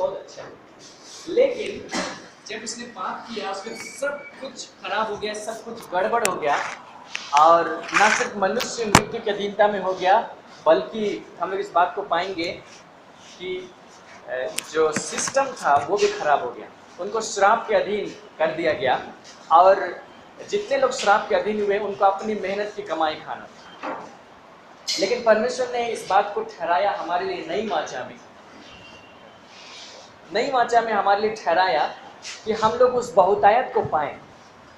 बहुत अच्छा है। लेकिन जब उसने पाप किया उसमें सब कुछ खराब हो गया, सब कुछ गड़बड़ हो गया, और न सिर्फ मनुष्य मृत्यु की अधीनता में हो गया, बल्कि हम लोग इस बात को पाएंगे कि जो सिस्टम था वो भी खराब हो गया, उनको श्राप के अधीन कर दिया गया। और जितने लोग श्राप के अधीन हुए उनको अपनी मेहनत की कमाई खाना था। लेकिन परमेश्वर ने इस बात को ठहराया हमारे लिए नई वाचा में हमारे लिए ठहराया कि हम लोग उस बहुतायत को पाएं।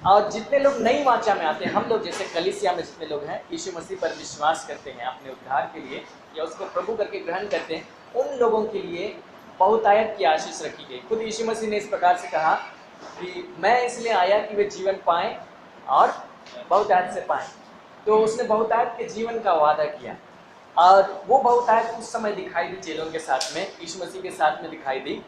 और जितने लोग नई वाचा में आते हैं, हम लोग जैसे कलीसिया में जितने लोग हैं, यीशु मसीह पर विश्वास करते हैं अपने उद्धार के लिए, या उसको प्रभु करके ग्रहण करते हैं, उन लोगों के लिए बहुतायत की आशीष रखी गई। खुद यीशु मसीह ने इस प्रकार से कहा कि मैं इसलिए आया कि वे जीवन पाएं और बहुतायत से पाएं। तो उसने बहुतायत के जीवन का वादा किया, और वो बहुतायत उस समय दिखाई दी चेलों के साथ में, यीशु मसीह के साथ में दिखाई दी।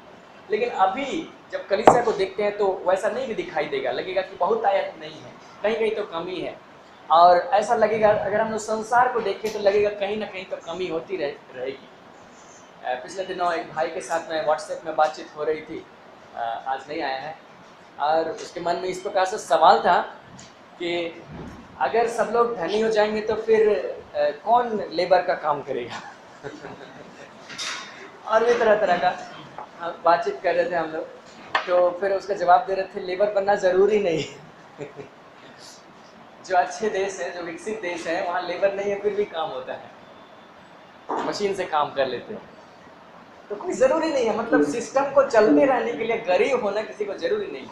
लेकिन अभी जब कलीसिया को देखते हैं तो वैसा नहीं भी दिखाई देगा, लगेगा कि बहुतायत नहीं है, कहीं कहीं तो कमी है। और ऐसा लगेगा, अगर हम लोग संसार को देखें तो लगेगा कहीं ना कहीं तो कमी होती रहेगी। पिछले दिनों एक भाई के साथ में व्हाट्सएप में बातचीत हो रही थी, आज नहीं आया है, और उसके मन में इस प्रकार से सवाल था कि अगर सब लोग धनी हो जाएंगे तो फिर कौन लेबर का काम करेगा। और भी तरह तरह का बातचीत कर रहे थे हम लोग। तो फिर उसका जवाब दे रहे थे, लेबर बनना ज़रूरी नहीं है। जो अच्छे देश हैं, जो विकसित देश हैं, वहाँ लेबर नहीं है फिर भी काम होता है, मशीन से काम कर लेते हैं। तो कोई ज़रूरी नहीं है, मतलब सिस्टम को चलते रहने के लिए गरीब होना किसी को ज़रूरी नहीं है।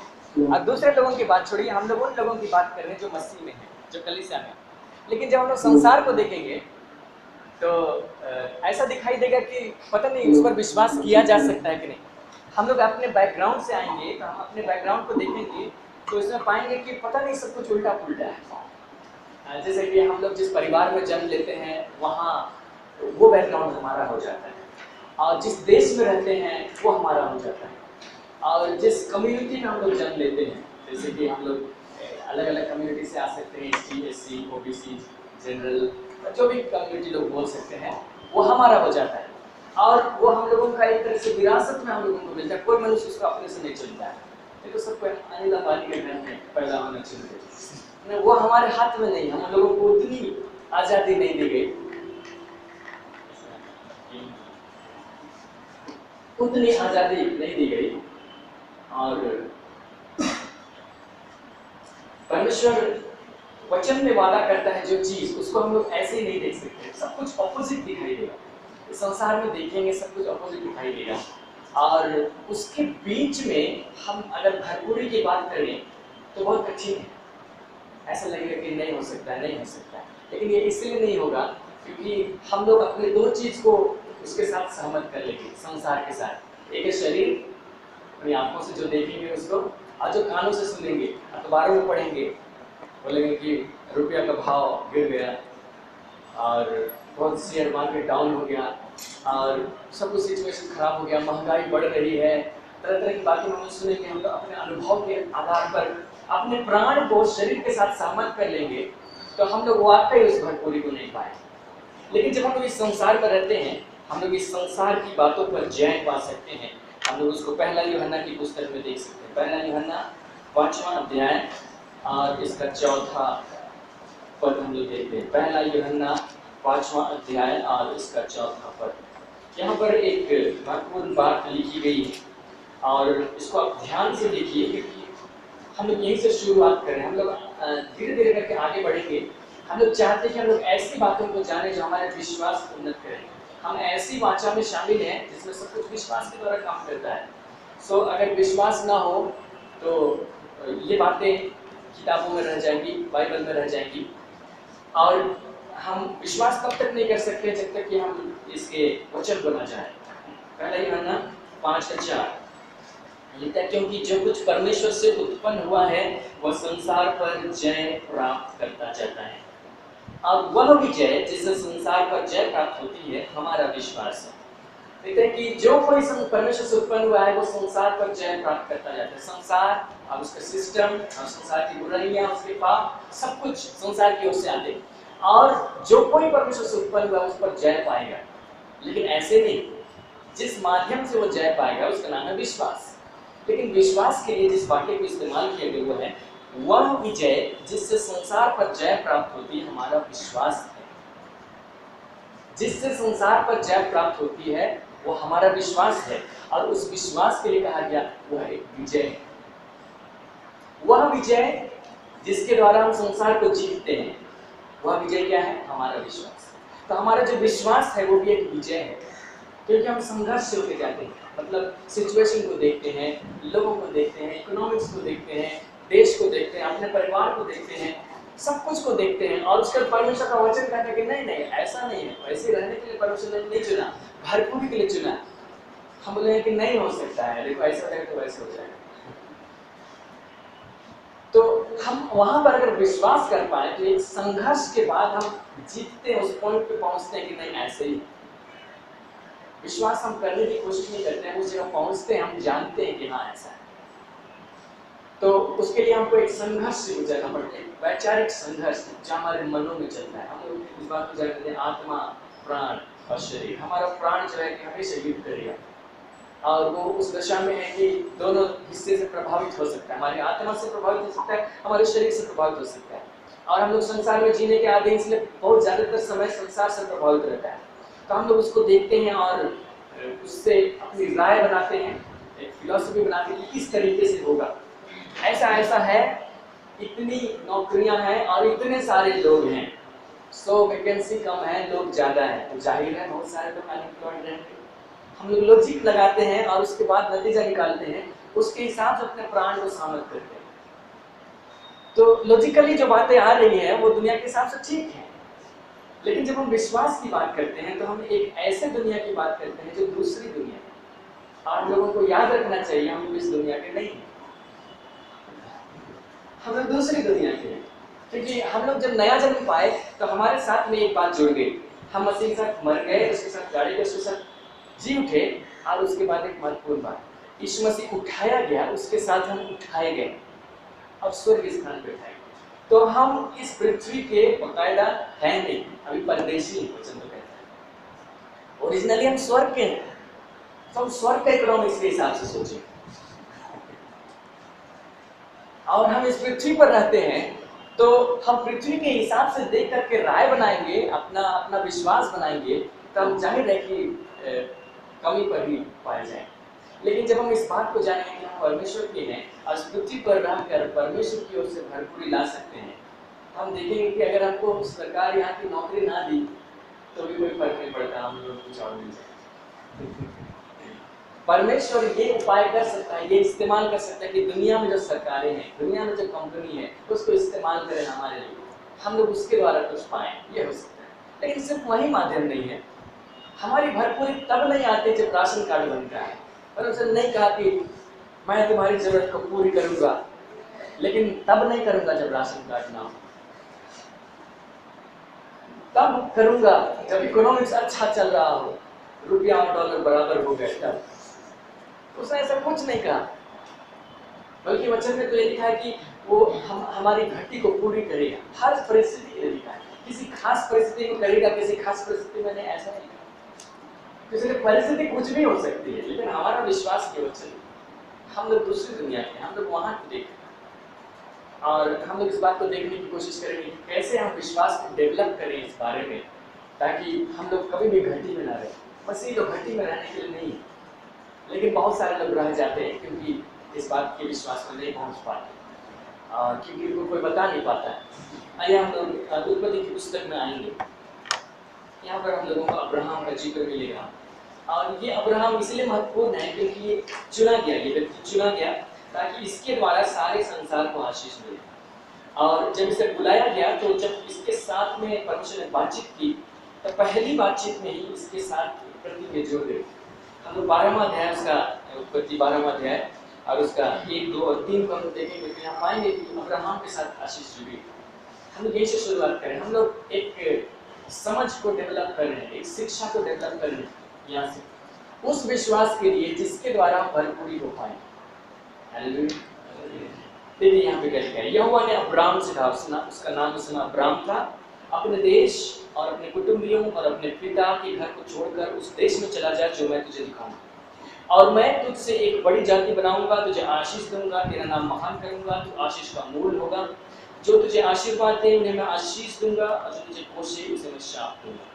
और दूसरे लोगों की बात छोड़िए, हम लोग उन लोगों की बात कर रहे हैं जो मसीह में हैं, जो कलीसिया में। लेकिन जब हम लोग संसार को देखेंगे तो ऐसा दिखाई देगा कि पता नहीं उस पर विश्वास किया जा सकता है कि नहीं। हम लोग अपने बैकग्राउंड से आएंगे तो हम अपने बैकग्राउंड को देखेंगे तो इसमें पाएंगे कि पता नहीं सब कुछ उल्टा पुल्टा है। जैसे कि हम लोग जिस परिवार में जन्म लेते हैं वहाँ वो बैकग्राउंड हमारा हो जाता है, और जिस देश में रहते हैं वो हमारा हो जाता है, और जिस कम्युनिटी में हम लोग जन्म लेते हैं, जैसे कि हम लोग अलग अलग कम्युनिटी से आ सकते हैं, ST SC OBC जनरल, जो भी कम्युनिटी लोग बोल सकते हैं, वो हमारा हो जाता है। और वो हम लोगों का एक तरह से विरासत में हम लोगों को मिलता है। कोई मनुष्य उसको अपने से नहीं चलता है। देखो सबको अनिल अंबानी के घर में पैदा होना चाहिए, वो हमारे हाथ में नहीं। हम लोगों को उतनी आज़ादी नहीं दी गई, उतनी आज़ादी नहीं दी गई। और परमेश्वर वचन में वादा करता है जो चीज़, उसको हम लोग ऐसे ही नहीं देख सकते। सब कुछ ऑपोजिट दिखाई देगा। इस संसार में देखेंगे सब कुछ ऑपोजिट दिखाई देगा, और उसके बीच में हम अगर भरपूरी की बात करें तो बहुत कठिन है। ऐसा लगेगा कि नहीं हो सकता है। लेकिन ये इसलिए नहीं होगा क्योंकि हम लोग अपने दो चीज़ को उसके साथ सहमत कर लेंगे संसार के साथ। एक है शरीर, अपनी आंखों से जो देखेंगे उसको, और जो कानों से सुनेंगे, अखबारों में पढ़ेंगे, बोलेंगे कि रुपया का भाव गिर गया और बहुत शेयर मार्केट डाउन हो गया और सब कुछ सिचुएशन खराब हो गया, महंगाई बढ़ रही है, तरह तरह की बातें हम सुनेंगे। हम लोग अपने अनुभव के आधार पर अपने प्राण को शरीर के साथ सहमत कर लेंगे तो हम लोग वाकई उस भरपूरी को नहीं पाएंगे। लेकिन जब हम लोग इस संसार में रहते हैं, हम लोग इस संसार की बातों पर जय पा सकते हैं। हम लोग उसको पहला यूहन्ना की पुस्तक में देख सकते हैं। पहला यूहन्ना 5वां अध्याय और इसका 4था पद हम लोग देखते हैं। पहला यूहन्ना 5वां अध्याय और इसका 4था पद। यहाँ पर एक महत्वपूर्ण बात लिखी गई है और इसको आप ध्यान से देखिए, क्योंकि हम लोग यहीं से शुरुआत करें। हम लोग धीरे धीरे करके आगे बढ़ेंगे। हम लोग चाहते हैं कि हम लोग ऐसी बातों को जाने जो हमारे विश्वास को उन्नत करें। हम ऐसी वाचा में शामिल हैं जिसमें सब कुछ विश्वास के द्वारा काम करता है। सो अगर विश्वास ना हो तो ये बातें किताबों में रह जाएंगी, बाइबल में रह जाएंगी, और हम विश्वास तब तक नहीं कर सकते जब तक कि हम इसके वचन को ना जाए। पहला यूहन्ना 5:4 लिखता है, क्योंकि जो कुछ परमेश्वर से उत्पन्न हुआ है वह संसार पर जय प्राप्त करता जाता है, और वह भी जय जिससे संसार पर जय प्राप्त होती है हमारा विश्वास है। कहते हैं कि जो कोई परमेश्वर से उत्पन्न हुआ है वो संसार पर जय प्राप्त करता जाता है। संसार और उसका सिस्टम और संसार की बुराइयां, उसके पाप, सब कुछ संसार की ओर से आते, और जो कोई परमेश्वर से उत्पन्न हुआ उस पर जय पाएगा। लेकिन ऐसे नहीं, जिस माध्यम से वो जय पाएगा उसका नाम है विश्वास। लेकिन विश्वास के लिए जिस वाक्य को इस्तेमाल किया गया वो है वह विजय जिससे संसार पर जय प्राप्त होती है, हमारा विश्वास है। जिससे संसार पर जय प्राप्त होती है वो हमारा विश्वास है, और उस विश्वास के लिए कहा गया वह एक विजय है। वह विजय जिसके द्वारा हम संसार को जीतते हैं, वह विजय क्या है? हमारा विश्वास। तो हमारा जो विश्वास है वो भी एक विजय है, क्योंकि हम संघर्ष से होते जाते हैं। मतलब सिचुएशन को देखते हैं, लोगों को देखते हैं, इकोनॉमिक्स को देखते हैं, देश को देखते हैं, अपने परिवार को देखते हैं, सब कुछ को देखते हैं, और उसके परमेश्वर का वचन कहता है कि नहीं नहीं ऐसा नहीं है, वैसे रहने के लिए परमेश्वर ने नहीं चुना, भरपूरी के लिए चुना। हम बोले कि नहीं हो सकता है, देखो ऐसा रहेगा तो वैसे हो जाएगा। तो हम वहां पर अगर विश्वास कर पाए तो एक संघर्ष के बाद हम जीतते हैं, उस पॉइंट पे पहुंचते हैं कि नहीं ऐसे ही। विश्वास हम करने की कोशिश नहीं करते हैं, उस जगह पहुंचते हैं, हम जानते हैं कि हाँ ऐसा है। तो उसके लिए हमको एक संघर्ष से गुजरना पड़ता है, वैचारिक संघर्ष जो हमारे मनों में चलता है। हम लोग इस बात को जानते हैं, आत्मा, प्राण और शरीर। हमारा प्राण जो है कि हमेशा युद्ध करेगा, और वो उस दशा में है कि दोनों हिस्से से प्रभावित हो सकता है। हमारी आत्मा से प्रभावित हो सकता है, हमारे शरीर से प्रभावित हो सकता है। और हम लोग संसार में जीने के आदि, इसलिए बहुत ज़्यादातर समय संसार से प्रभावित रहता है। तो हम लोग उसको देखते हैं और उससे अपनी राय बनाते हैं, एक फिलॉसफी बनाते हैं कि किस तरीके से होगा, ऐसा ऐसा है, इतनी नौकरियां हैं और इतने सारे लोग हैं, 100 वैकेंसी कम है, लोग ज़्यादा हैं, तो जाहिर है बहुत सारे लोग अनएम्प्लॉयड रहेंगे। हम लोग लॉजिक लगाते हैं और उसके बाद नतीजा निकालते हैं, उसके हिसाब से अपने प्राण को शामिल करते हैं। तो लॉजिकली जो बातें आ रही हैं वो दुनिया के हिसाब से ठीक है, लेकिन जब हम विश्वास की बात करते हैं तो हम एक ऐसे दुनिया की बात करते हैं जो दूसरी दुनिया है। और लोगों को याद रखना चाहिए हम इस दुनिया के नहीं हैं, हम लोग दूसरी दुनिया के हैं। क्योंकि हम लोग जब नया जन्म पाए तो हमारे साथ में एक बात जुड़ गई, हम मसीह के साथ मर गए, उसके साथ गाड़ी के उसके साथ जी उठे, और उसके बाद एक महत्वपूर्ण बात, यीशु मसीह उठाया गया, उसके साथ हम उठाए गए और स्वर्ग स्थान पे उठाए। तो हम इस पृथ्वी के बाकायदा हैं नहीं, अभी परदेशी हैं, वचन तो कहता है। ओरिजिनली हम स्वर्ग के हैं, तो हम स्वर्ग का इकोनॉमिक्स के हिसाब से सोचें, और हम इस पृथ्वी पर रहते हैं तो हम पृथ्वी के हिसाब से देख करके राय बनाएंगे, अपना अपना विश्वास बनाएंगे, तो हम जाहिर है कि कमी पर ही पाए जाए। लेकिन जब हम इस बात को जानेंगे कि हम परमेश्वर के हैं और इस पृथ्वी पर रहकर परमेश्वर की ओर से भरपूरी ला सकते हैं, हम देखेंगे कि अगर हमको सरकार यहाँ की नौकरी ना दी तो भी कोई फर्क नहीं पड़ता, हम लोग कुछ और मिल जाए। परमेश्वर ये उपाय कर सकता है, ये इस्तेमाल कर सकता है कि दुनिया में जो सरकारें हैं, दुनिया में जो कंपनी है, उसको इस्तेमाल करें हमारे लिए, हम लोग उसके द्वारा कुछ पाएं, ये हो सकता है। लेकिन सिर्फ वही माध्यम नहीं है, हमारी भरपूरी तब नहीं आती जब राशन कार्ड बनता है। परमेश्वर नहीं कहा कि मैं तुम्हारी जरूरत को पूरी करूंगा, लेकिन तब नहीं करूंगा जब राशन कार्ड ना हो, तब करूंगा जब इकोनॉमिक्स अच्छा चल रहा हो, रुपया और डॉलर बराबर हो गए, तब। उसने ऐसा कुछ नहीं कहा, बल्कि वचन में तो ये लिखा है कि वो हमारी घटी को पूरी करेगा, हर परिस्थिति के लिए लिखा है। किसी खास परिस्थिति में करेगा, किसी खास परिस्थिति में नहीं, ऐसा नहीं। इसलिए परिस्थिति कुछ भी हो सकती है, लेकिन हमारा विश्वास के वचन, हम लोग दूसरी दुनिया के, हम लोग वहां को देखें, और हम लोग इस बात को देखने की कोशिश करेंगे कि कैसे हम विश्वास को डेवलप करें इस बारे में, ताकि हम लोग कभी भी घटी में ना रहें। मसीह लोग घटी में रहने के लिए नहीं, लेकिन बहुत सारे लोग रह जाते हैं क्योंकि इस बात के विश्वास में नहीं पहुंच पाते, क्योंकि उनको कोई बता नहीं पाता है। आइए हम लोग उत्पत्ति की पुस्तक में आएंगे। यहाँ पर हम लोगों को अब्राहम का जिक्र मिलेगा, और ये अब्राहम इसलिए महत्वपूर्ण है क्योंकि ये चुना गया, ये व्यक्ति चुना गया ताकि इसके द्वारा सारे संसार को आशीष मिले। और जब इसे बुलाया गया तो जब इसके साथ में परमेश्वर ने बातचीत की, तो पहली बातचीत में ही इसके साथ प्रति में जोड़ गए। हम लोग 12वां अध्याय उसका, उत्पत्ति 12वां अध्याय और उसका 1, 2 और 3 को हम देखेंगे तो यहाँ पाएंगे कि अब्राहम के साथ आशीष जुड़ी। हम लोग यही से शुरुआत करें, हम लोग एक समझ को डेवलप कर रहे हैं, एक शिक्षा को डेवलप कर रहे हैं यहाँ से, उस विश्वास के लिए जिसके द्वारा हम भरपूरी हो पाए। देखिए यहाँ पे क्या लिखा है, यहोवा ने अब्राहम से कहा, उसका नाम अब्राहम था, अपने देश और अपने कुटुंबियों और अपने पिता के घर को छोड़कर उस देश में चला जा जो मैं तुझे दिखाऊंगा। और मैं तुझसे एक बड़ी जाति बनाऊंगा, तुझे आशीष दूंगा, तेरा नाम महान करूंगा, तू आशीष का मूल होगा। जो तुझे आशीर्वाद दे उन्हें मैं आशीष दूंगा, और जो तुझे कोसे उसे मैं श्राप दूंगा।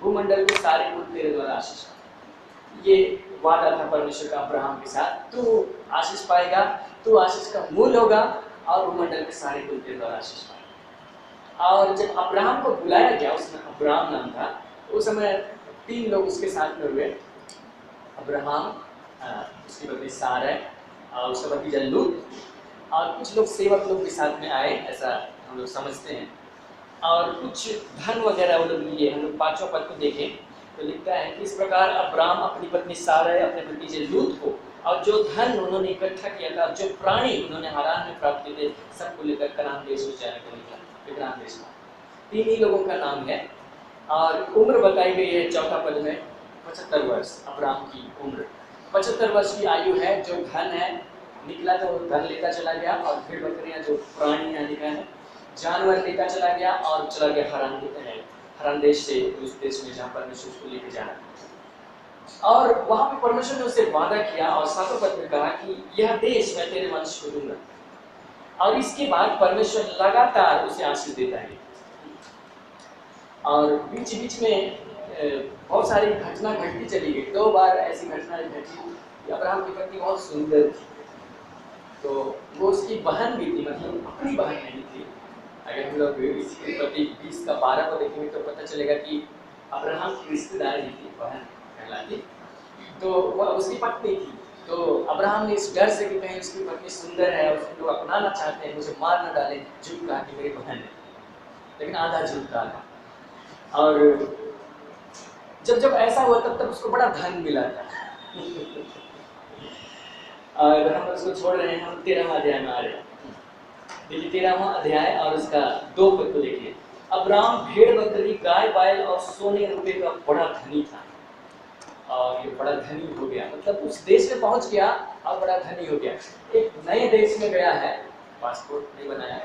भूमंडल के सारे कुल तेरे द्वारा आशीष पाएंगे। ये वादा था परमेश्वर का अब्राहम के साथ, तू आशीष पाएगा, तू आशीष का मूल होगा और भूमंडल के सारे कुल तेरे द्वारा आशीष पाएंगे। और जब अब्राहम को बुलाया गया, उसमें अब्राहम नाम था, उस समय 3 लोग उसके साथ में हुए। अब्राहम, उसकी पत्नी सारै और उसका भतीजा लूत, और कुछ लोग सेवक लोग भी साथ में आए, ऐसा हम लोग समझते हैं। और कुछ धन वगैरह वो लोग लिए। हम लोग 5वां पद को देखें तो लिखता है कि इस प्रकार अब्राहम अपनी पत्नी सारै, अपने भतीजे लूत को और जो धन उन्होंने इकट्ठा किया था, जो प्राणी उन्होंने हारान में प्राप्त किए थे, सबको लेकर कनान देश में जाने को निकला। कनान देश में 3 ही लोगों का नाम है और उम्र बताई गई है 4वां पद में 75 वर्ष अब्राहम की उम्र। 75 वर्ष की आयु है। जो धन है निकला तो धन लेता चला गया, और भेड़ बकरियां जो प्राणी यहाँ लिखा है जानवर लेता चला गया और चला गया हरान देश से उस देश में जहाँ परमेश्वर उसको लेके जाना। और वहां पे परमेश्वर ने उससे वादा किया और 7वें पद में कहा कि यह देश मैं तेरे वंश को दूंगा। और इसके बाद परमेश्वर लगातार उसे आशीष देता है। और बीच बीच में बहुत सारी घटना घटती चली गई। 2 बार ऐसी घटनाएं घटी। अब्राहम की पत्नी बहुत सुंदर थी, तो वो उसकी बहन भी थी, मतलब अपनी बहन नहीं थी। अगर हम लोग इसी के प्रति 20 का 12 को देखेंगे तो पता चलेगा कि अब्राहम की रिश्तेदार ही थी, बहन कहलाती। तो वह उसकी पत्नी थी। तो अब्राहम ने इस डर से कि कहीं उसकी पत्नी सुंदर है और उसको लोग अपनाना चाहते हैं, मुझे मार न डाले, झूठ कहा कि मेरी बहन है, लेकिन आधा झूठ कहा। और जब जब ऐसा हुआ तब तब उसको बड़ा धन मिला था। और हम उसको छोड़ रहे हैं, हम 13वां अध्याय में आ रहे हैं। देखिए 13वां अध्याय और उसका 2 पद को देखिए। अब्राहम भेड़ बकरी गाय बैल और सोने रुपए का बड़ा धनी था। और ये बड़ा धनी हो गया, मतलब उस देश में पहुंच गया और बड़ा धनी हो गया। एक नए देश में गया है, पासपोर्ट नहीं बनाया,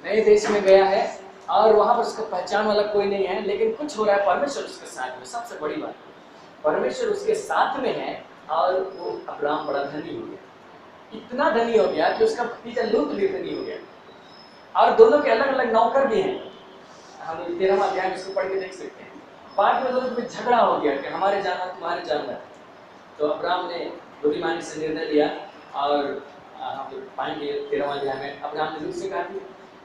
नए देश में गया है और वहां पर उसका पहचान वाला कोई नहीं है, लेकिन कुछ हो रहा है, परमेश्वर उसके साथ में। सबसे बड़ी बात, परमेश्वर उसके साथ में है और वो अब्राहम बड़ा धनी हो गया। इतना धनी हो गया कि उसका भतीजा लूत भी धनी हो गया। और दोनों के अलग अलग नौकर भी हैं। हम 13वां अध्याय में इसको पढ़ के देख सकते हैं। बाद में दोनों में झगड़ा हो गया कि हमारे जाना तुम्हारे जाना। तो अब्राहम ने बुद्धिमानी से निर्णय लिया और हम लोग पाएंगे 13वां अध्याय में अब्राहम ने लूत से कहा कि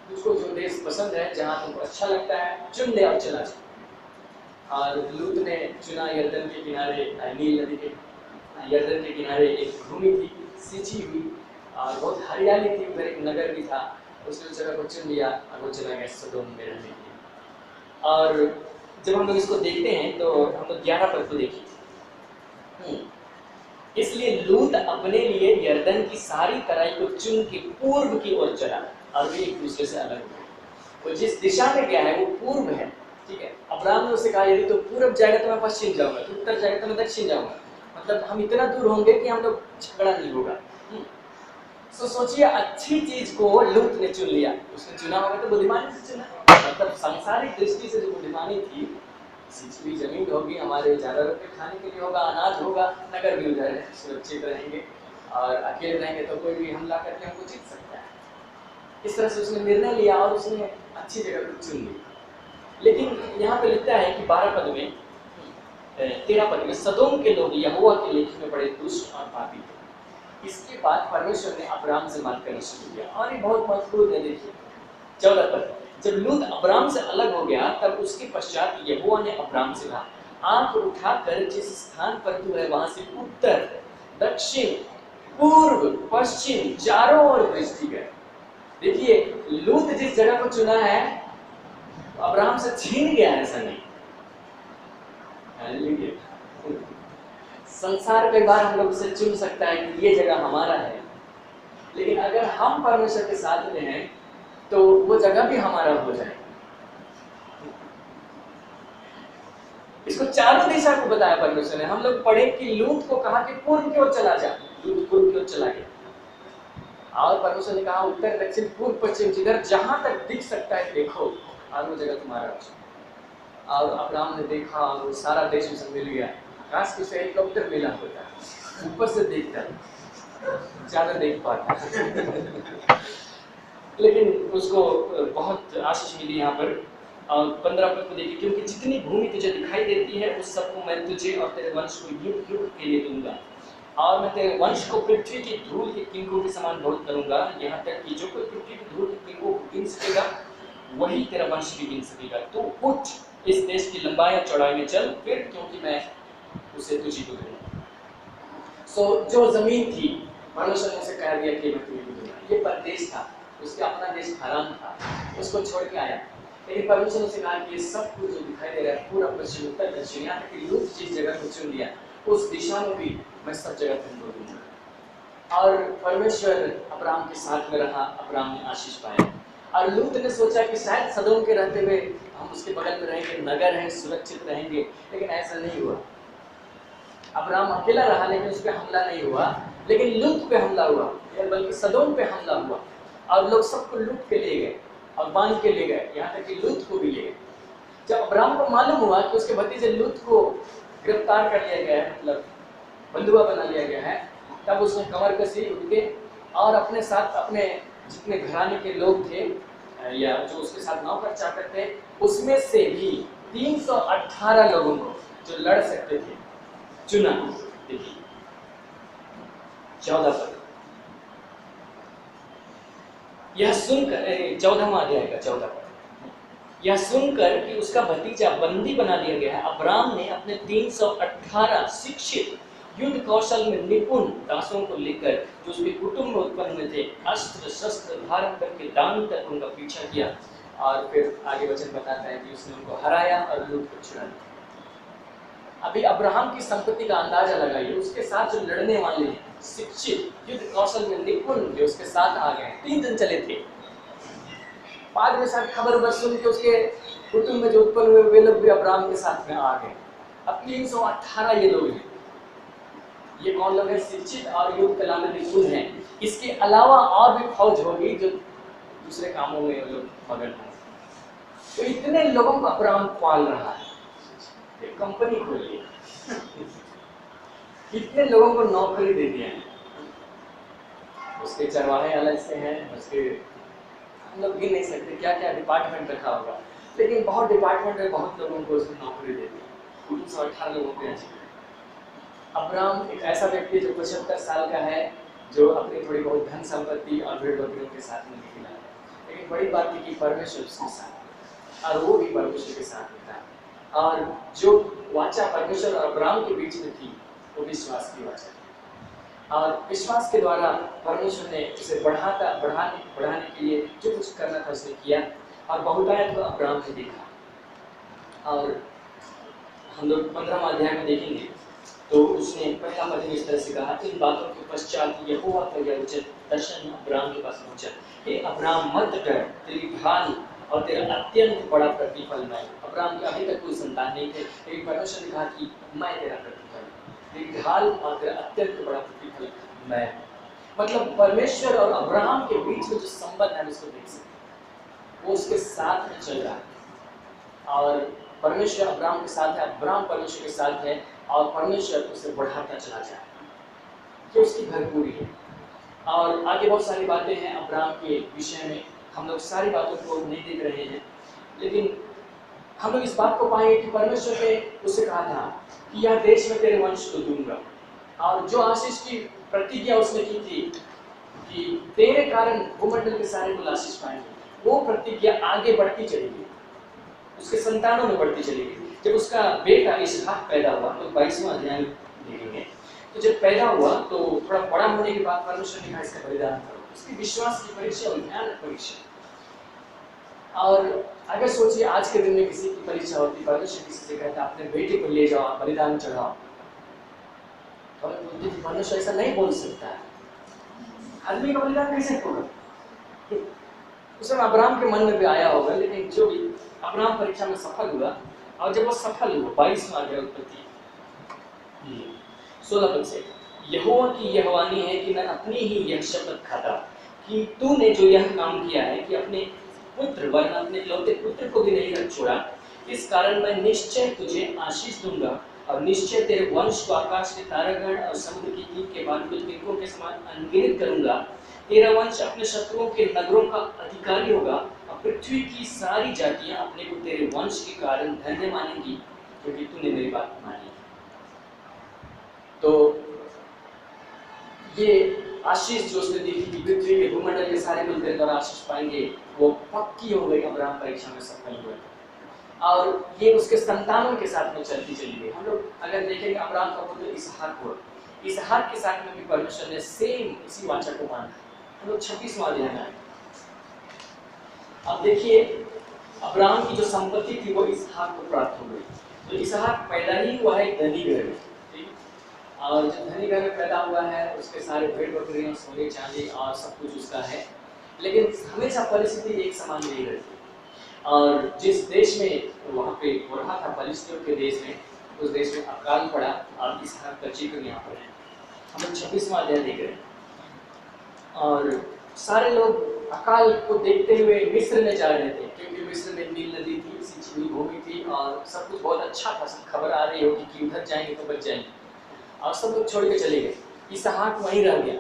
तुझको जो देश पसंद है, जहाँ तुमको अच्छा लगता है, चुन ले और चला जा। और लूत ने चुना यरदन के किनारे, नील नदी के यरदन के किनारे एक भूमि थी, सिंची हुई और बहुत हरियाली थी, उधर एक नगर भी था। उसने उस जगह को चुन लिया और वो चला गया सदोम में रहने के लिए। और जब हम लोग इसको देखते हैं तो हम लोग 11 पद को देखिए। इसलिए लूत अपने लिए यरदन की सारी तराई को चुन के पूर्व की ओर चला और वे एक दूसरे से अलग हुए। वो जिस दिशा में गया है वो पूर्व है, ठीक है। अब्राहम ने उससे कहा यदि तो पूर्व जाएगा तो मैं पश्चिम जाऊंगा, तो उत्तर जाएगा तो मैं दक्षिण जाऊंगा, मतलब हम इतना दूर होंगे कि हम लोग झगड़ा नहीं होगा। तो सोचिए, अच्छी चीज को लूत ने चुन लिया। उसने चुना होगा तो बुद्धिमानी से चुना, मतलब सांसारिक दृष्टि से जो बुद्धिमानी थी, सिंची हुई जमीन होगी, हमारे जानवरों के खाने के लिए होगा, अनाज होगा, नगर भी उधर है, सुरक्षित रहेंगे और अकेले रहेंगे तो कोई भी हमला करके हमको जीत सकता है। इस तरह से उसने निर्णय लिया और उसने अच्छी जगह को चुन ली। लेकिन यहाँ पे लिखता है कि 12 पद में 13 पद में सदोम के लोग यहोवा के लेखे में बड़े दुष्ट और पापी थे। इसके बाद परमेश्वर ने अब्राहम से बात करना शुरू किया और ये बहुत महत्वपूर्ण है। देखिए 14 पद, जब लूत अब्राहम से अलग हो गया तब उसके पश्चात यहोवा ने अब्राहम से कहा, आंख उठाकर जिस स्थान पर तू है वहां से उत्तर, दक्षिण, पूर्व, पश्चिम चारों ओर दृष्टि कर। देखिए लूत जिस जगह को चुना है अब्राहम से छीन गया, ऐसा नहीं। संसार कई बार हम लोग से चुन सकता है कि ये जगह हमारा है, लेकिन अगर हम परमेश्वर के साथ में हैं तो वो जगह भी हमारा हो जाए। इसको चारों दिशा को बताया परमेश्वर ने। हम लोग पढ़े कि लूत को कहा कि पूर्व की ओर चला जा, लूत पूर्व की ओर चला गया और परमेश्वर ने कहा उत्तर, दक्षिण, पूर्व, पश्चिम, जिधर जहां तक दिख सकता है देखो और वो जगह तुम्हारा हो। और अब्राहम ने देखा और वो सारा देश उसे मिल गया। काश कि उसे हेलीकॉप्टर मिला होता, ऊपर से देखता ज़्यादा देख पाता लेकिन उसको बहुत आशीष मिली यहाँ पर। और 15 पद को देखिए, क्योंकि जितनी भूमि तुझे दिखाई देती है उस सबको मैं तुझे और तेरे वंश को युग युग के लिए दूंगा, और मैं तेरे वंश को पृथ्वी की धूल के किंकों के समान बहुत करूंगा, यहाँ तक कि जो कोई पृथ्वी की धूल के किंकों को गिन सकेगा वही तेरा वंश भी गिन सकेगा। तो उठ, इस देश की लंबाई और चौड़ाई में चल फिर, क्योंकि मैं उसे तुझी को दूंगा। जो जमीन थी परमेश्वर ने उसे कह दिया कि मैं तुझे दूंगा। ये परदेश था, उसका अपना देश हराम था, उसको छोड़ के आया। लेकिन परमेश्वर ने उसे कहा कि सब कुछ जो दिखाई दे रहा है पूरा पश्चिम उत्तर दक्षिण, यहाँ तक कि लूत जिस जगह को चुन लिया उस दिशा में भी मैं सब जगह तुमको दूंगा। और परमेश्वर अब्राहम के साथ में रहा, अब्राहम ने आशीष पाया। और लूत ने सोचा कि शायद सदोम के रहते हुए हम उसके बगल में रहेंगे, नगर है, सुरक्षित रहेंगे, लेकिन ऐसा नहीं हुआ। अब्राहम अकेला रहा लेकिन उस पर हमला नहीं हुआ, लेकिन लूत पे हमला हुआ, बल्कि सदोम पे हमला हुआ। और लोग सबको लूट के ले गए और बांध के ले गए, यहाँ तक कि लूत को भी ले गए। जब अब्राहम को मालूम हुआ कि उसके भतीजे लूत को गिरफ्तार कर लिया गया है, मतलब बंधुआ बना लिया गया है, तब उसने कमर कसी, उठ के और अपने साथ अपने जितने घराने के लोग थे या जो उसके साथ नौकर चाकर थे, उसमें से भी 318 लोगों को जो लड़ सकते थे चुना। देखिए 14 पर यह सुनकर, 14वां अध्याय का 14 पर, यह सुनकर कि उसका भतीजा बंदी बना लिया गया है, अब्राम ने अपने 318 शिक्षित युद्ध कौशल में निपुण दासों को लेकर जो उसके कुटुंब में उत्पन्न हुए थे, अस्त्र शस्त्र धारण करके दान तक उनका पीछा किया। और फिर आगे वचन बताता है कि उसने उनको हराया और लूट को छुड़ा लिया। अभी अब्राहम की संपत्ति का अंदाजा लगाइए, उसके साथ जो लड़ने वाले हैं, शिक्षित युद्ध कौशल में निपुण जो उसके साथ आ गए, 3 दिन चले थे। बाद में शायद खबर बस सुन के उसके कुटुंब में जो उत्पन्न हुए वे लोग भी अब्राहम के साथ में आ गए। अब 318 ये लोग हैं। ये कौन लोग हैं? शिक्षित और युद्ध कला में निपुण हैं। इसके अलावा और भी फौज होगी जो दूसरे कामों में लोग मगन हैं। तो इतने लोगों को अब्राहम पाल रहा है, एक कंपनी खोली है इतने लोगों को नौकरी दे दिया है। उसके चरवाहे अलग से हैं, उसके हम लोग गिन नहीं सकते क्या क्या डिपार्टमेंट रखा होगा, लेकिन बहुत डिपार्टमेंट में बहुत लोगों को उसने नौकरी दे दी। 318 लोगों को। अब्राहम एक ऐसा व्यक्ति जो 75 साल का है, जो अपनी थोड़ी बहुत धन संपत्ति और भेड़ बकरियों के साथ में निकला है, लेकिन बड़ी बात है कि परमेश्वर उसके साथ, और वो भी परमेश्वर के साथ में था। और जो वाचा परमेश्वर और अब्राहम के बीच में थी वो विश्वास की वाचा थी, और विश्वास के द्वारा परमेश्वर ने उसे बढ़ाने के लिए जो कुछ करना था उसने किया, और बहुतायत को अब्राहम ने देखा। और हम लोग 15वां अध्याय में देखेंगे तो उसने पहला वचन इस तरह से कहा, इन बातों के पश्चात यहोवा का यह वचन दर्शन अब्राहम के पास पहुंचा, हे अब्राहम मत डर, तेरी ढाल और तेरा अत्यंत बड़ा प्रतिफल मैं। अब्राहम के अभी तक कोई संतान नहीं थे, लेकिन परमेश्वर ने कहा कि मैं तेरा प्रतिफल, तेरी ढाल और तेरा अत्यंत बड़ा प्रतिफल मैं। मतलब परमेश्वर और अब्राहम के बीच में जो संबंध है उसको देख सकते, वो उसके साथ में चल रहा है, और परमेश्वर अब्राहम के साथ है, अब्राहम परमेश्वर के साथ है, और परमेश्वर उसे बढ़ाता चला जाए, ये उसकी भरपूरी है। और आगे बहुत सारी बातें हैं अब्राहम के विषय में, हम लोग सारी बातों को नहीं देख रहे हैं, लेकिन हम लोग इस बात को पाएंगे कि परमेश्वर ने उससे कहा था कि यह देश में तेरे वंश को दूंगा, और जो आशीष की प्रतिज्ञा उसने की थी कि तेरे कारण भूमंडल के सारे लोग आशीष पाएंगे, वो प्रतिज्ञा आगे बढ़ती चलेगी, उसके संतानों में बढ़ती चलेगी। जब उसका बेटा इसहाक पैदा हुआ तो 22वां अध्याय देखेंगे, तो जब पैदा हुआ तो थोड़ा बड़ा होने के बाद परमेश्वर ने कहा इसका बलिदान करो, उसकी विश्वास की परीक्षा और ज्ञान परीक्षा। और अगर सोचिए आज के दिन में किसी की परीक्षा होती, परमेश्वर किसी से कहता अपने बेटे को ले जाओ बलिदान चढ़ाओ, तो परमेश्वर ऐसा नहीं बोल सकता है, आदमी का बलिदान कैसे होगा? उस समय अब्राहम के मन में भी आया होगा, लेकिन जो भी अब्राहम परीक्षा में सफल हुआ, और जब वो सफल हुआ 22वां अध्याय उत्पत्ति 16 पद से, यहोवा की यह वाणी है कि मैं अपनी ही यह शपथ खाता कि तूने जो यह काम किया है कि अपने पुत्र वरन अपने इकलौते पुत्र को भी नहीं रख छोड़ा, इस कारण मैं निश्चय तुझे आशीष दूंगा और निश्चय तेरे वंश को आकाश के तारागण और समुद्र की कीट के बादल तिनकों के समान अनगिनत करूंगा। तेरा वंश अपने शत्रुओं के नगरों का अधिकारी होगा और पृथ्वी की सारी जातियां अपने को तेरे वंश के कारण धन्य मानेंगी, क्योंकि तूने मेरी बात मानी। तो ये आशीष जो उसने दी थी कि पृथ्वी के भूमंडल के सारे लोग तेरे द्वारा आशीष पाएंगे, वो पक्की हो गई। अब्राहम परीक्षा में सफल हुए और ये उसके संतानों के साथ में चलती चली गई। हम लोग अगर देखेंगे अब्राहम का पुत्र इसहाक हुआ, इसहाक के साथ में भी परमेश्वर ने सेम इसी वाचा को माना। हम लोग 26वां अध्याय में आए। अब देखिए अब्राहम की जो संपत्ति थी वो इसहाक को प्राप्त हो गई। तो इसहाक पैदा ही हुआ है धनी घर में, और जब धनी घर में पैदा हुआ है उसके सारे भेड़ बकरियां सोने चांदी और सब कुछ उसका है, लेकिन हमेशा परिस्थिति एक समान नहीं रहती। और जिस देश में वहाँ पे हो रहा था फलिस्तियों के देश में, उस देश में अकाल पड़ा और इसहाक का जिक्र यहाँ पर है। हम लोग 26वां अध्याय देख रहे हैं और सारे लोग अकाल को देखते हुए मिस्र में जा रहे थे, क्योंकि मिस्र में नील नदी थी, सिंची हुई भूमि थी और सब कुछ बहुत अच्छा था। सब खबर आ रही होगी कि उधर जाएंगे तो बच जाएंगे, और सब लोग छोड़ के चले गए। इसहाक वहीं रह गया।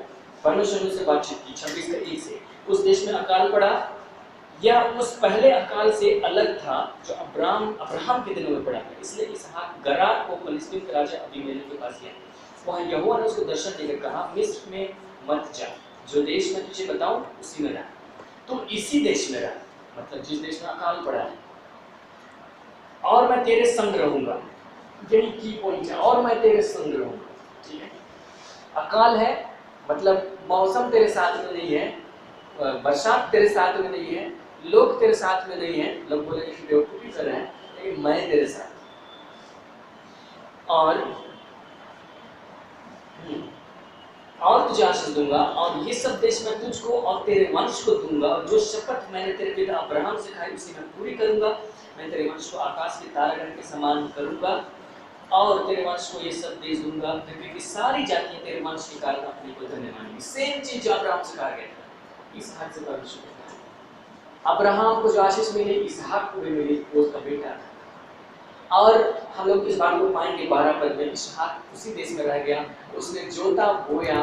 परमेश्वर से बातचीत की 26:1 से। उस देश में अकाल पड़ा, यह उस पहले अकाल से अलग था जो अब्राहम के दिनों में पड़ा था। इसलिए इसहाक गरार को फलिस्तीन के राजा अबीमेलेक के पास गया। वहाँ यहोवा ने उसको दर्शन देकर कहा, मिस्र में मत जा, जो देश में तुझे बताऊं उसी में रह। तो इसी देश में रह, मतलब जिस देश में अकाल पड़ा है, और मैं तेरे संग रहूंगा। यही की पॉइंट है, और मैं तेरे संग रहूंगा। ठीक है, अकाल है मतलब मौसम तेरे साथ में नहीं है, बरसात तेरे साथ में नहीं है, लोग तेरे साथ में नहीं है, लोग बोलेंगे कि बेवकूफी कर रहे हैं, लेकिन मैं तेरे साथ। और तुझे आशीष दूंगा और ये सब देश मैं तुझको और तेरे वंश को दूंगा, और जो शपथ मैंने तेरे पिता अब्राहम से खाई उसी मैं पूरी करूंगा। मैं तेरे वंश को आकाश के तारागण के समान करूंगा और तेरे वंश को ये सब देश दूंगा, क्योंकि सारी जातियां तेरे वंश के कारण अपने को धन्य मानेंगी। सेम चीज जो अब्राहम से कहा गया था, इसहाक से परमेश्वर ने कहा। अब्राहम को जो आशीष मिली, इसहाक को भी मिली, वो उसका बेटा था। और हम लोग इस बात को पाएंगे 12 पद में, इसहाक उसी देश में रह गया, उसने जोता बोया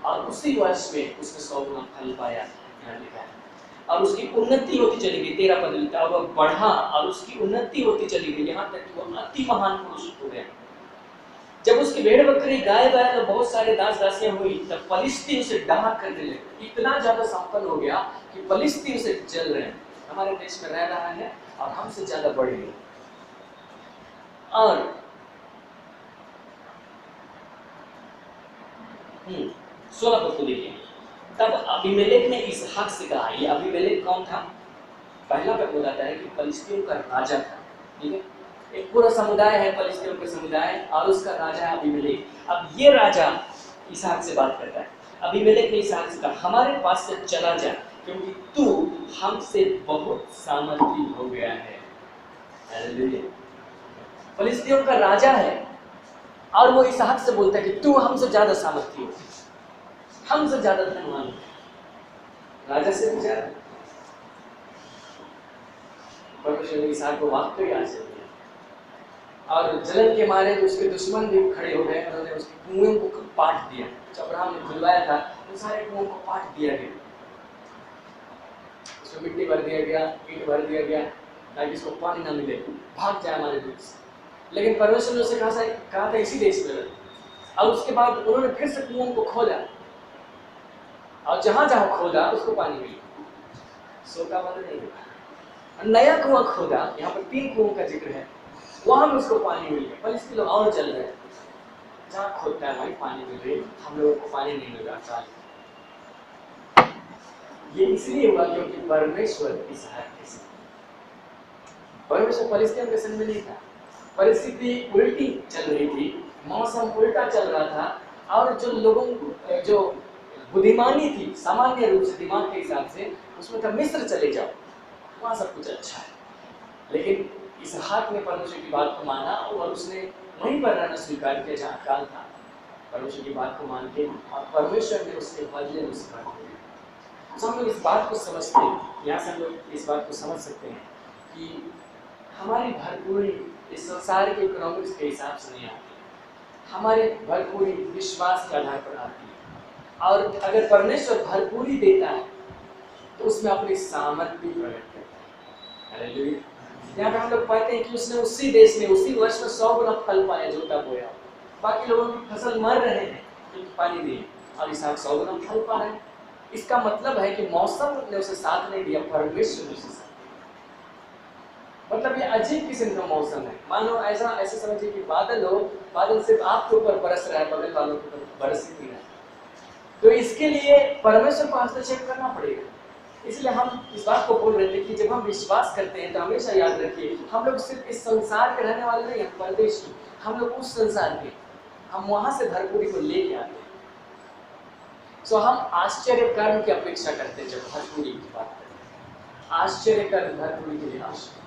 और उसी वर्ष में उसने 100 गुना फल पाया, यहाँ लिखा है। और उसकी उन्नति होती चली गई। 13 पद लिखता है, वह बढ़ा और उसकी उन्नति होती चली गई, यहाँ तक कि वह अति महान पुरुष हो गया। जब उसकी भेड़ बकरी गाय बैल और बहुत सारे दास दासियां हुई, तब फलिस्तीन उसे डाह करने लगे। इतना ज्यादा संपन्न हो गया कि फलिस्तीन उसे जल रहे हैं, हमारे देश में रह रहा है और हमसे ज्यादा बढ़ गए। और 16 पद को देखिए, तब अबीमेलेक ने इसहाक से कहा। ये अबीमेलेक कौन था? पहला पद बताता है कि फलिस्तीन का राजा था। ठीक है, एक पूरा समुदाय है फलिस्तीन का समुदाय, और उसका राजा है अबीमेलेक। अब ये राजा इसहाक से बात करता है। अबीमेलेक ने इसहाक से कहा, हमारे पास से चला जा, क्योंकि तू हमसे बहुत सामर्थी हो गया है। हालेलुया। फलिस्तीन का राजा है और वो इसहाक से बोलता है कि तू हमसे ज्यादा सामर्थी हो, हमसे ज्यादा धनवान, राजा से भी ज्यादा। परमेश्वर ने इसहाक को वाकई आशीष दिया, और जलन के मारे तो उसके दुश्मन भी खड़े हो गए। उन्होंने उसके कुएं को पाट दिया, जो अब्राहम ने खुलवाया था, उन सारे कुओं को पाट दिया गया, उसमें मिट्टी भर दिया गया, ईंट भर दिया गया, ताकि इसको पानी ना मिले, भाग जाए हमारे दूर से। लेकिन परमेश्वर ने उससे कहा था इसी देश में रहे। और उसके बाद उन्होंने फिर से कुओं को खोदा, और जहां जहां खोदा उसको पानी मिला, सोता बंद नहीं हुआ। नया कुआं खोदा, यहाँ पर 3 कुओं का जिक्र है, वहां भी उसको पानी मिल गया। फलिस्तीन लोग और चल रहे, जहाँ खोदता है वहीं पानी मिल रही, हम लोगों को पानी नहीं मिल रहा। ये इसलिए हुआ क्योंकि परमेश्वर इसहाक के संग, परमेश्वर फलिस्तीन के संग में नहीं था। परिस्थिति उल्टी चल रही थी, मौसम उल्टा चल रहा था, और जो लोगों जो बुद्धिमानी थी सामान्य रूप से दिमाग के हिसाब से, उसमें था मिस्र चले जाओ, वहाँ सब कुछ अच्छा है। लेकिन इसहाक ने परमेश्वर की बात को माना और उसने वहीं पर रहना स्वीकार किया जहाँ अकाल था। परमेश्वर की बात को मान के, और परमेश्वर ने उसके बदले में उसका तो हम लोग इस बात को समझते हैं, यहाँ से हम लोग इस बात को समझ सकते हैं कि हमारी भरपूरी इस संसार के इकोनॉमिक्स के हिसाब से नहीं आती, हमारी भरपूरी विश्वास के आधार पर आती है। और अगर परमेश्वर भरपूरी देता है तो उसमें अपनी सामर्थ्य भी प्रकट करता है। हालेलुया। यहाँ पे हम लोग पाते हैं कि उसने उसी देश में उसी वर्ष में 100 गुना फल पाया, जोता बोया। बाकी लोगों की फसल मर रहे हैं क्योंकि पानी नहीं, और इसहाक 100 गुना फल पा रहे हैं। इसका मतलब है कि मौसम ने उसे साथ नहीं दिया, परमेश्वर ने उसे साथ। मतलब ये अजीब किस्म का मौसम है। मानो ऐसे समझिए कि बादल हो, बादल सिर्फ आपके ऊपर बरस रहा है, बगल वालों के ऊपर बरस ही नहीं रहा है। तो इसके लिए परमेश्वर को हस्तक्षेप करना पड़ेगा। इसलिए हम इस बात को बोल रहे थे कि जब हम विश्वास करते हैं तो हमेशा याद रखिए, हम लोग सिर्फ इस संसार के रहने वाले नहीं हैं, परदेशी। हम लोग उस संसार के, हम वहां से भरपूरी को लेके आते हैं। सो हम आश्चर्य कर्म की अपेक्षा करते हैं। जब भरपूरी की बात करते हैं, आश्चर्य कर्म भरपूरी के लिए आवश्यक।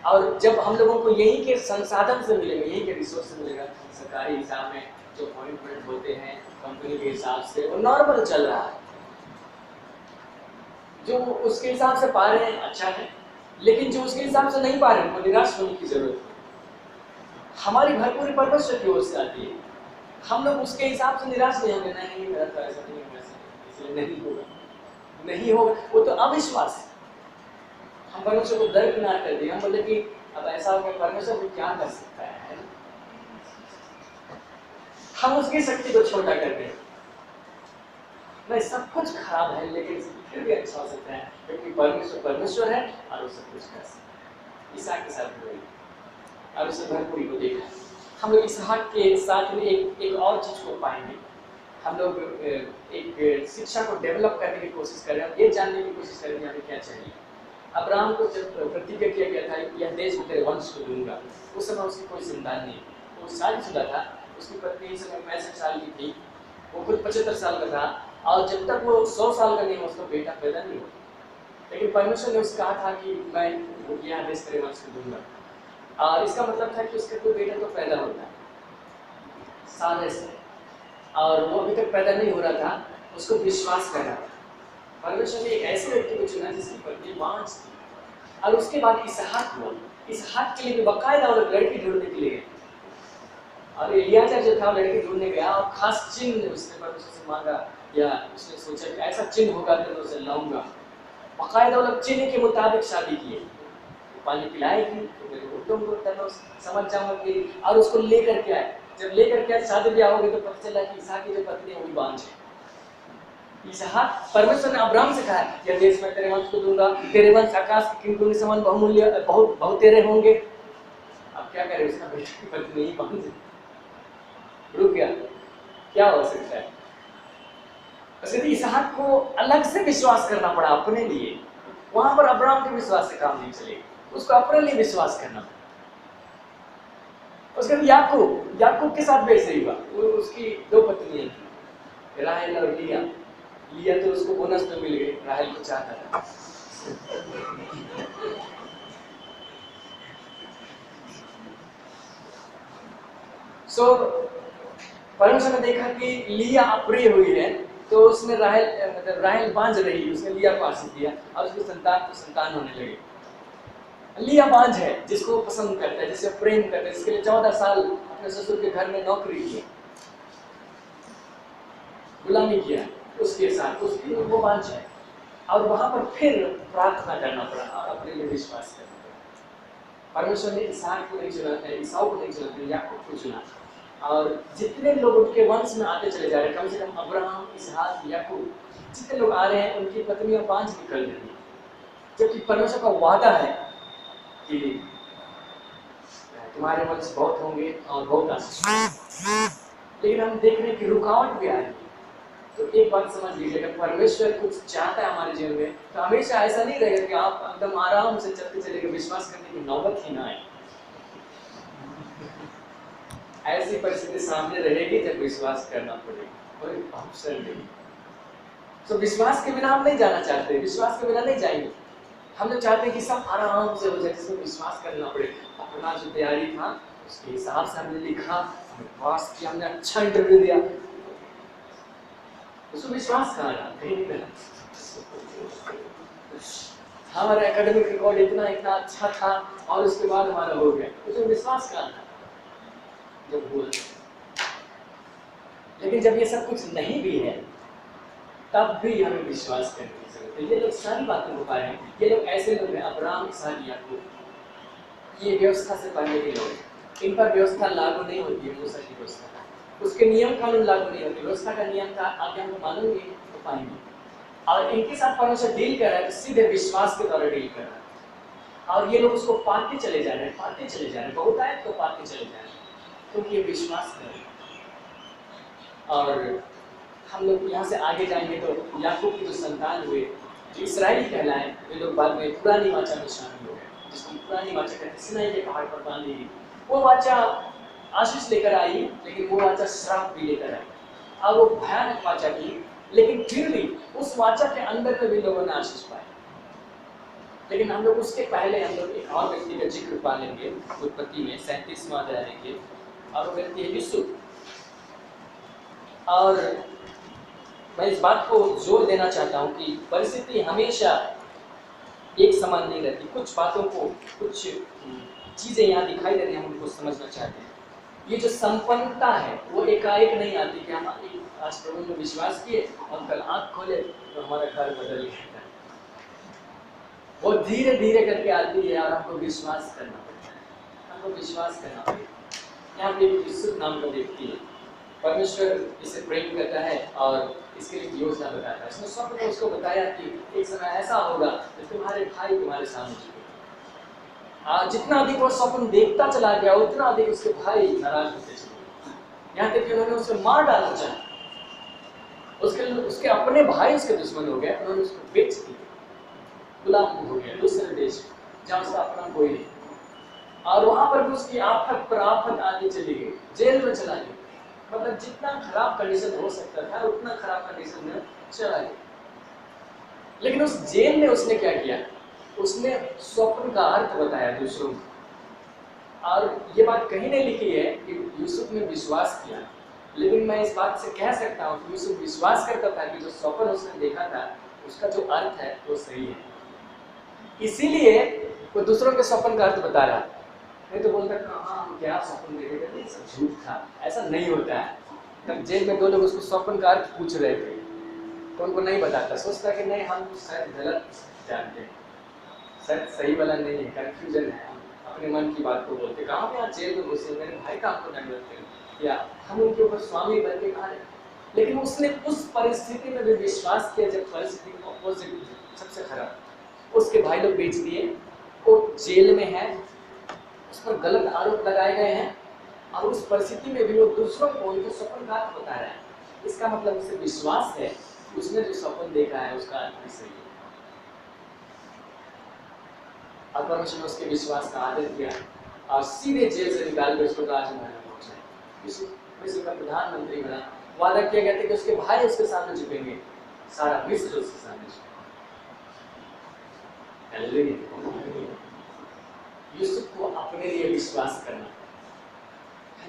और जब हम लोगों को यही के संसाधन से मिलेगा, यही के रिसोर्स से मिलेगा, सरकारी हिसाब में जो अपॉइंटमेंट होते हैं कंपनी के हिसाब से, वो नॉर्मल चल रहा है। जो उसके हिसाब से पा रहे हैं अच्छा है, लेकिन जो उसके हिसाब से नहीं पा रहे हैं उनको निराश होने की जरूरत है। हमारी भरपूरी परमेश्वर की ओर से आती है। हम लोग उसके हिसाब से निराश नहीं होंगे, नहीं मेरा तो ऐसा नहीं होगा, इसलिए नहीं होगा, नहीं होगा, वो तो अविश्वास है। हम परमेश्वर को दरकिनार कर दिए, हम बोले कि अब ऐसा हो गया, परमेश्वर भी क्या कर सकता है। हम उसकी शक्ति को छोटा कर दें। नहीं, सब कुछ खराब है लेकिन फिर भी अच्छा हो सकता है, क्योंकि परमेश्वर है और वो सब कुछ कर सकता है। इसहाक के साथ हुई और उसने भरपूरी को देखा। हम लोग इसहाक के साथ में एक और चीज को पाएंगे। हम लोग एक शिक्षा को डेवलप करने की कोशिश कर रहे हैं, ये जानने की कोशिश कर रहे हैं हमें क्या चाहिए। अब्राहम को जब प्रतिज्ञा किया गया था, यह देश तेरे वंश को दूंगा, उस समय उसकी कोई संतान नहीं, वो शादीशुदा था। उसकी पत्नी इस समय 65 साल की थी, वो खुद 75 साल का था, और जब तक वो 100 साल का नहीं हो उसका बेटा पैदा नहीं हो। लेकिन परमेश्वर ने उससे कहा था कि मैं यह देश तेरे वंश को दूंगा, और इसका मतलब था कि उसका कोई बेटा तो पैदा होता है साले से, और वो अभी तक पैदा नहीं हो रहा था। उसको विश्वास करना था। परमेश्वर ने एक ऐसे व्यक्ति को चुना जिसकी पत्नी बांझ थी, और उसके बाद इसहाक हुआ। इसहाक के लिए बाकायदा वो लड़की ढूंढने के लिए गए, और एलियाजर जो था लड़की ढूंढने गया, और खास चिन्ह उसने परमेश्वर से मांगा, या उसने सोचा कि ऐसा चिन्ह होगा तो मैं उसे लाऊंगा। बाकायदा वो लोग चिन्ह के मुताबिक शादी किए। पानी पिलाएगी तो मेरे घुटनों को तब समझ जाऊंगा कि, और उसको लेकर के आए। जब लेकर के आए, शादी ब्याह हो गई तो पता चला कि इसहाक की जो पत्नी है वो बांझ है। इसहाक, परमेश्वर ने अब्राहम से कहा, यह देश मैं तेरे वंश को दूंगा, तेरे वंश आकाश के किरणों के समान बहुमूल्य बहुत तेरे होंगे। अब क्या करे, उसका बेटा की पत्नी ही बांझ है। रुक गया, क्या हो सकता है। इसहाक को अलग से विश्वास करना पड़ा अपने लिए। वहां पर अब्राहम के विश्वास से काम नहीं चलेगा, उसको अपने लिए विश्वास करना पड़ा। उसके बाद याकूब के साथ वैसे ही हुआ। उसकी 2 पत्नियां थी, राहेल और लिया। लिया तो उसको बोनस में मिल गई, राहेल को चाहता था। परमेश्वर ने देखा कि लिया अप्रिय हुई है, तो उसने राहेल बांझ रही, उसने लिया को आशीष दिया, और उसकी संतान होने लगी। लिया बांझ है, जिसको पसंद करता है, जिसे प्रेम करता है, जिसके लिए 14 साल अपने ससुर के घर में नौकरी की, गुलामी किया, उसके साथ उसकी वो बांझ है। और वहां पर फिर प्रार्थना करना पड़ा और अपने लिए विश्वास करना पड़ा। परमेश्वर ने इसहाक को नहीं चुना, ईसाऊ को नहीं चुना, याकूब को चुना। और जितने लोग उनके वंश में आते चले जा रहे हैं, कम से कम अब्राहम, इसहाक, याकूब, जितने लोग आ रहे हैं उनकी पत्नियां बांझ निकल रही हैं, जबकि परमेश्वर का वादा है कि तुम्हारे वंश बहुत होंगे और बहुत आशीष। लेकिन हम देख रहे हैं कि रुकावट भी आ रही है। तो एक बात समझ लीजिए, अगर परमेश्वर कुछ चाहता है हमारे जीवन में, तो हमेशा ऐसा नहीं रहेगा कि आप एकदम आराम से चलते चलेंगे, विश्वास करने की नौबत ही ना आए। ऐसी परिस्थिति सामने रहेगी जब विश्वास करना पड़ेगा, कोई ऑप्शन नहीं। तो विश्वास के बिना हम नहीं जाना चाहते, विश्वास के बिना नहीं जाएंगे। हम लोग चाहते हैं कि सब आराम से हो जाए, जिसमें विश्वास करना पड़े। अपना जो तैयारी था उसके हिसाब से हमने लिखा, हमने पास किया, हमने अच्छा इंटरव्यू दिया, उसमें विश्वास कहाँ रहा, कहीं नहीं रहा। हमारा एकेडमिक रिकॉर्ड इतना इतना अच्छा था और उसके बाद हमारा हो गया, उसमें विश्वास कहाँ था जब हुआ। लेकिन जब ये सब कुछ नहीं भी है तब भी हमें विश्वास करने की जरूरत है। ये लोग सारी बातें बता रहे हैं, ये लोग ऐसे लोग हैं, अब्राहम, इसहाक, याकूब, ये व्यवस्था से पहले के लोग, इन पर व्यवस्था लागू नहीं होती है। मूसा की व्यवस्था उसके नियम कानून लागू नहीं होते, व्यवस्था का नियम था आगे हमको मालूम तो पाएंगे। और इनके साथ परमेश्वर डील कर रहा है, सीधे विश्वास के द्वारा डील कर रहा है। और ये लोग उसको पाते चले जा रहे हैं, पाते चले जा रहे हैं, बहुत आए तो पाते चले जा रहे हैं, क्योंकि ये विश्वास कर रहे हैं। और हम लोग यहाँ से आगे जाएंगे तो याकूब के जो संतान हुए, जो इसराइली कहलाए, वे लोग बाद में पुरानी वाचा में शामिल हो गए, जिसको पुरानी वाचा कहते हैं, सिनाई के पहाड़ पर बांधी गई। वो वाचा आशीष लेकर आई, लेकिन वो वाचा श्राप भी लेकर आई, और वो भयानक वाचा थी, लेकिन फिर भी उस वाचा के अंदर में भी लोगों ने आशीष पाया। लेकिन हम लोग उसके पहले हम लोग एक और व्यक्ति का जिक्र पा लेंगे उत्पत्ति में 37वां अध्याय लेंगे, और वो व्यक्ति है यूसुफ। और मैं इस बात को जोर देना चाहता हूँ कि परिस्थिति हमेशा एक समान नहीं रहती। कुछ बातों को, कुछ चीज़ें यहाँ दिखाई दे रही हैं, हम उनको समझना चाहते हैं। ये जो संपन्नता है वो एकाएक नहीं आती कि हम आज प्रभु में विश्वास किए और कल आँख खोले तो हमारा घर बदल गया। वो धीरे धीरे करके आती है और हमको विश्वास करना पड़ता है, हमको विश्वास करना पड़ेगा। यहाँ पे यूसुफ नाम का व्यक्ति है, परमेश्वर इसे प्रेम करता है और इसके लिए योजना बताता है। इसने स्वप्न को उसको बताया कि एक समय ऐसा होगा कि तुम्हारे भाई तुम्हारे सामने झुकेंगे। जितना अधिक वो स्वप्न देखता चला गया, उतना अधिक उसके भाई नाराज होते चले गए। यहाँ तक कि उन्होंने उसे मार डालना चाहा, उसके अपने भाई उसके दुश्मन हो गए, उन्होंने उसको बेच दिया, गुलाम हो गया दूसरे देश जहाँ उसका अपना कोई नहीं। और वहां पर भी उसकी आफत पर आफत आगे चली गई, जेल में चला गया। मतलब जितना खराब कंडीशन हो सकता था उतना खराब कंडीशन में चला गया। लेकिन उस जेल में उसने क्या किया, उसने स्वप्न का अर्थ बताया दूसरों को। और ये बात कहीं नहीं लिखी है कि यूसुफ ने विश्वास किया, लेकिन मैं इस बात से कह सकता हूँ कि यूसुफ विश्वास करता था कि जो स्वप्न उसने देखा था उसका जो अर्थ है वो सही है, इसीलिए वो दूसरों के स्वप्न का अर्थ बता रहा। नहीं तो बोलता हाँ हम क्या स्वप्न देखे थे, ये सब झूठ था, ऐसा नहीं होता है। तब जेल में दो लोग उसको स्वप्न का अर्थ पूछ रहे थे तो उनको नहीं बताता, सोचता कि नहीं हम शायद गलत जानते हैं, शायद सही वाला नहीं है, कंफ्यूजन है, अपने मन की बात को बोलते। कहाँ पे आज जेल में घुसे, मेरे भाई का हमको दंडवत करें या हम उनके ऊपर स्वामी बन के कहा। लेकिन उसने उस परिस्थिति में भी विश्वास किया जब परिस्थिति अपोजिट सबसे खराब, उसके भाई लोग बेच दिए, वो जेल में है, उस पर गलत आरोप लगाए गए हैं, और उस परिस्थिति में भी वो दूसरों को उनके स्वप्न का अर्थ बता रहा है। इसका मतलब उसे विश्वास है, उसने जो स्वप्न देखा है उसका अर्थ भी सही है। और परमेश्वर ने उसके विश्वास का आदर किया और सीधे जेल से निकाल कर उसको राजमहल में पहुंचाया। मिस्र का प्रधानमंत्री बना। वादा किया गया था कि उसके भाई उसके सामने झुकेंगे, सारा मिस्र उसके सामने झुकेगा। यूसुफ को अपने लिए विश्वास करना।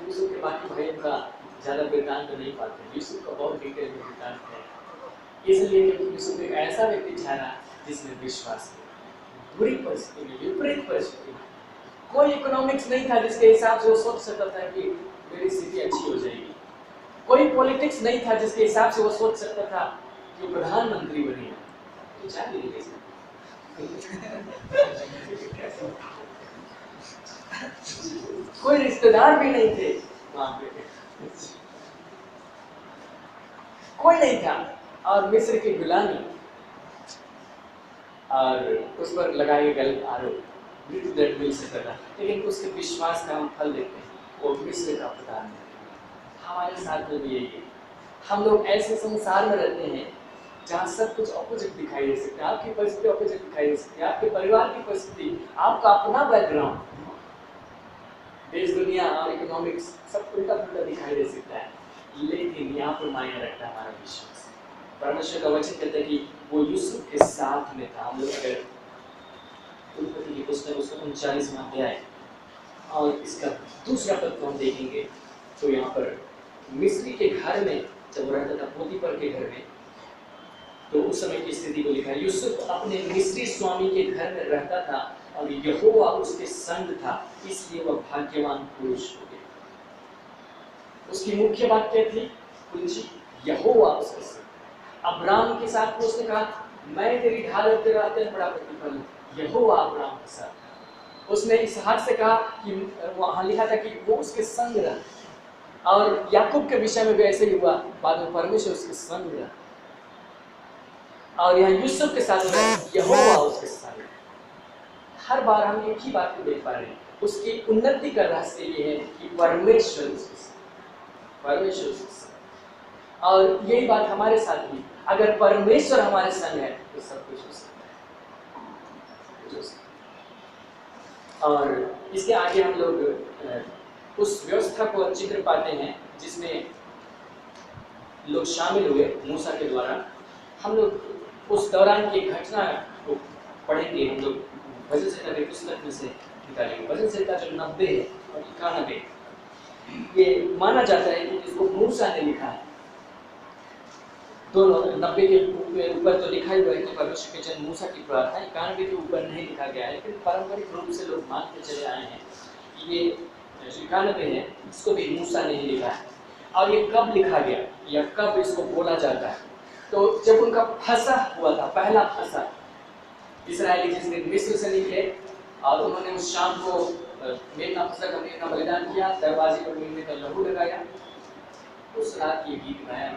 यूसुफ के बाकी भाइयों का ज्यादा वृत्तांत तो नहीं पाते, यूसुफ का बहुत डिटेल में वृत्तांत है, इसलिए क्योंकि यूसुफ एक ऐसा व्यक्ति ठहरा जिसने विश्वास किया। बुरी परिस्थिति में, विपरीत परिस्थिति में, कोई इकोनॉमिक्स नहीं था जिसके हिसाब से वो सोच सकता था कि मेरी स्थिति अच्छी हो जाएगी। कोई पॉलिटिक्स नहीं था जिसके हिसाब से वो सोच सकता था कि प्रधानमंत्री बनेगा। तो चाहिए कोई रिश्तेदार भी नहीं थे वहां पे, कोई नहीं था, और मिस्र की गुलामी और उस पर लगाए गलत आरोप मृत्यु दंड मिल सकता था। लेकिन उसके विश्वास का हम फल देखते हैं, वो मिस्र का प्रधानमंत्री। हमारे साथ में भी यही है, हम लोग ऐसे संसार में रहते हैं जहाँ सब कुछ ऑपोजिट दिखाई दे सकता है। आपकी परिस्थिति ऑपोजिट दिखाई दे सकती है, आपके परिवार की परिस्थिति, आपका अपना बैकग्राउंड, देश दुनिया और इकोनॉमिक्स सब उल्टा पुल्टा दिखाई दे सकता है। लेकिन यहाँ पर मायने रखता है हमारा विश्वास। परमेश्वर का वचन कहता है कि वो यूसुफ के साथ में था। हम लोग अगर उत्पत्ति की पुस्तक उसका 39वां अध्याय और इसका दूसरा पद को हम देखेंगे तो यहाँ पर मिस्री के घर में जब वो रहता था, पोतीफर के घर में, तो उस समय की स्थिति को लिखा है। यूसुफ अपने मिस्री स्वामी के घर में रहता था और यहोवा उसके संग था, इसलिए वह भाग्यवान पुरुष हो गया। उसकी मुख्य बात क्या थी? कुंजी, यहोवा उसके संग। अब्राम के साथ उसने कहा, मैं तेरी ढाल और तेरा अत्यंत बड़ा प्रतिफल हूं। यहोवा अब्राम के साथ। उसने इसहाक से कहा कि वहां लिखा था कि वो उसके संग रहा, और याकूब के विषय में भी ऐसे ही हुआ, बाद में परमेश्वर उसके संग रहा। और यहाँ यूसुफ के साथ यहोवा उसके साथ। हर बार हम एक ही बात को देख पा रहे हैं, उसकी उन्नति का रहस्य ये है कि परमेश्वर उसके साथ, परमेश्वर उसके साथ। और यही बात हमारे साथ भी, अगर परमेश्वर हमारे संग है तो सब कुछ हो सकता है। और इसके आगे हम लोग उस व्यवस्था को चित्र पाते हैं जिसमें लोग शामिल हुए मूसा के द्वारा। हम लोग उस दौरान की घटना को पढ़ेंगे, हम लोग भजन संहिता के पुस्तक में से निकालेंगे। भजन संहिता जो 90 है और 91, ये माना जाता है कि इसको मूसा ने लिखा है। दोनों 90 के ऊपर तो लिखा हुआ है कि परमेश्वर के जन मूसा की प्रार्थना, 91 के ऊपर नहीं लिखा गया है, लेकिन पारंपरिक रूप से लोग मानते चले आए हैं कि ये 91 है, इसको भी मूसा ने ही लिखा है। और ये कब लिखा गया या कब इसको बोला जाता है? तो जब उनका फसह हुआ था, पहला फसह, इस्राएली जिस दिन मिस्र से निकले और उन्होंने उस शाम को मेमना फसह का मेमना बलिदान किया, दरवाजे पर मेमने का लहू लगाया, उस रात ये गीत गाया।